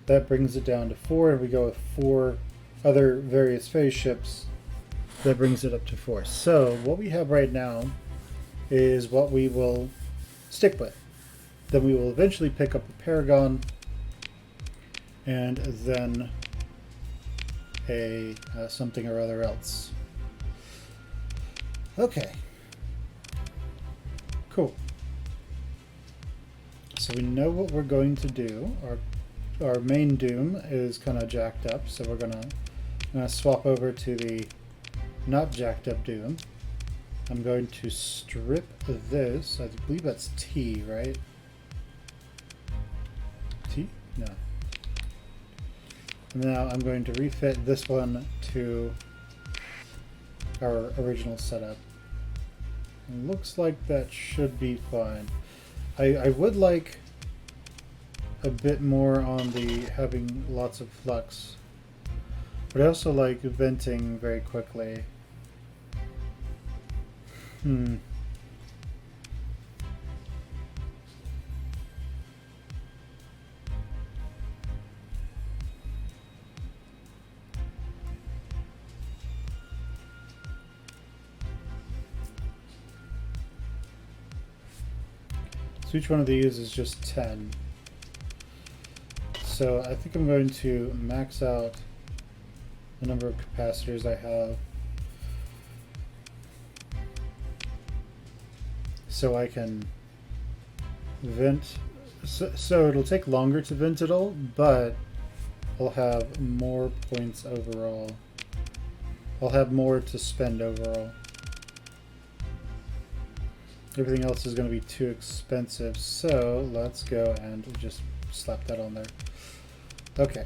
that brings it down to 4. If we go with 4 other various phase ships, that brings it up to 4. So what we have right now is what we will stick with. Then we will eventually pick up a Paragon and then a something or other else. Okay. Cool. So we know what we're going to do. Our main Doom is kind of jacked up, so we're gonna swap over to the not jacked up Doom. I'm going to strip this. I believe that's T, right? T? No. And now I'm going to refit this one to our original setup. It looks like that should be fine. I would like a bit more on the having lots of flux. But I also like venting very quickly. So each one of these is just 10. So I think I'm going to max out the number of capacitors I have, so I can vent. So it'll take longer to vent it all, but I'll have more points overall. I'll have more to spend overall. Everything else is going to be too expensive, so let's go and just slap that on there. Okay.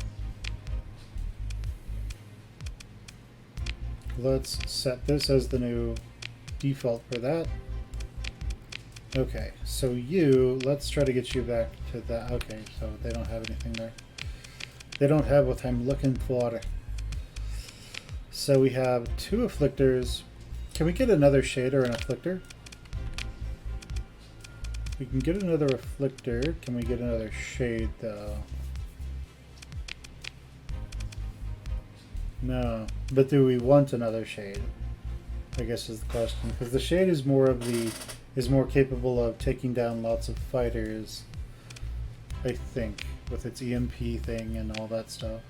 Let's set this as the new default for that. Okay, so let's try to get you back to that. Okay, so they don't have anything there. They don't have what I'm looking for. So we have 2 afflictors. Can we get another shader and afflictor? We can get another afflictor. Can we get another shade though? No. But do we want another shade? I guess is the question. Because the shade is more capable of taking down lots of fighters, I think, with its EMP thing and all that stuff.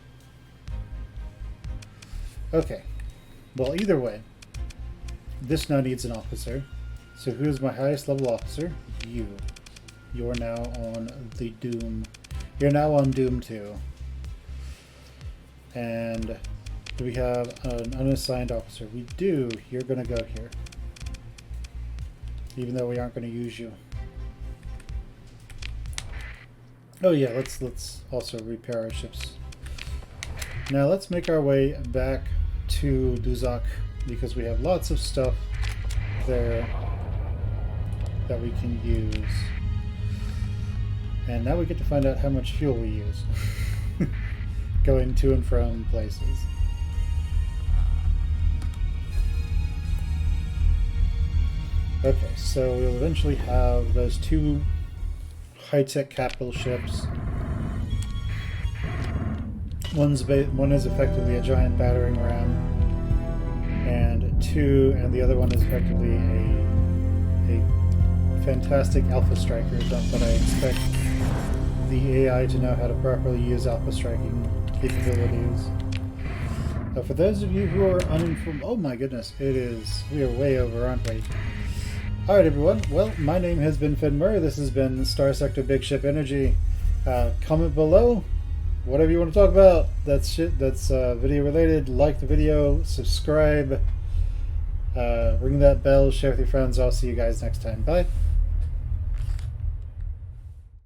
Okay. Well, either way, this now needs an officer. So who is my highest level officer? You. You're now on the Doom. You're now on Doom 2. And do we have an unassigned officer? We do. You're going to go here. Even though we aren't going to use you. Oh yeah, let's also repair our ships. Now let's make our way back to Duzak, because we have lots of stuff there that we can use. And now we get to find out how much fuel we use going to and from places. Okay, so we'll eventually have those 2 high-tech capital ships. One is effectively a giant battering ram, and the other one is effectively a fantastic alpha striker. But I expect the AI to know how to properly use alpha striking capabilities. For those of you who are uninformed, oh my goodness, we are way over, aren't we? Alright everyone, well, my name has been Muir. This has been Starsector Big Ship Energy. Comment below whatever you want to talk about. That's video related. Like the video, subscribe, ring that bell, share with your friends. I'll see you guys next time. Bye.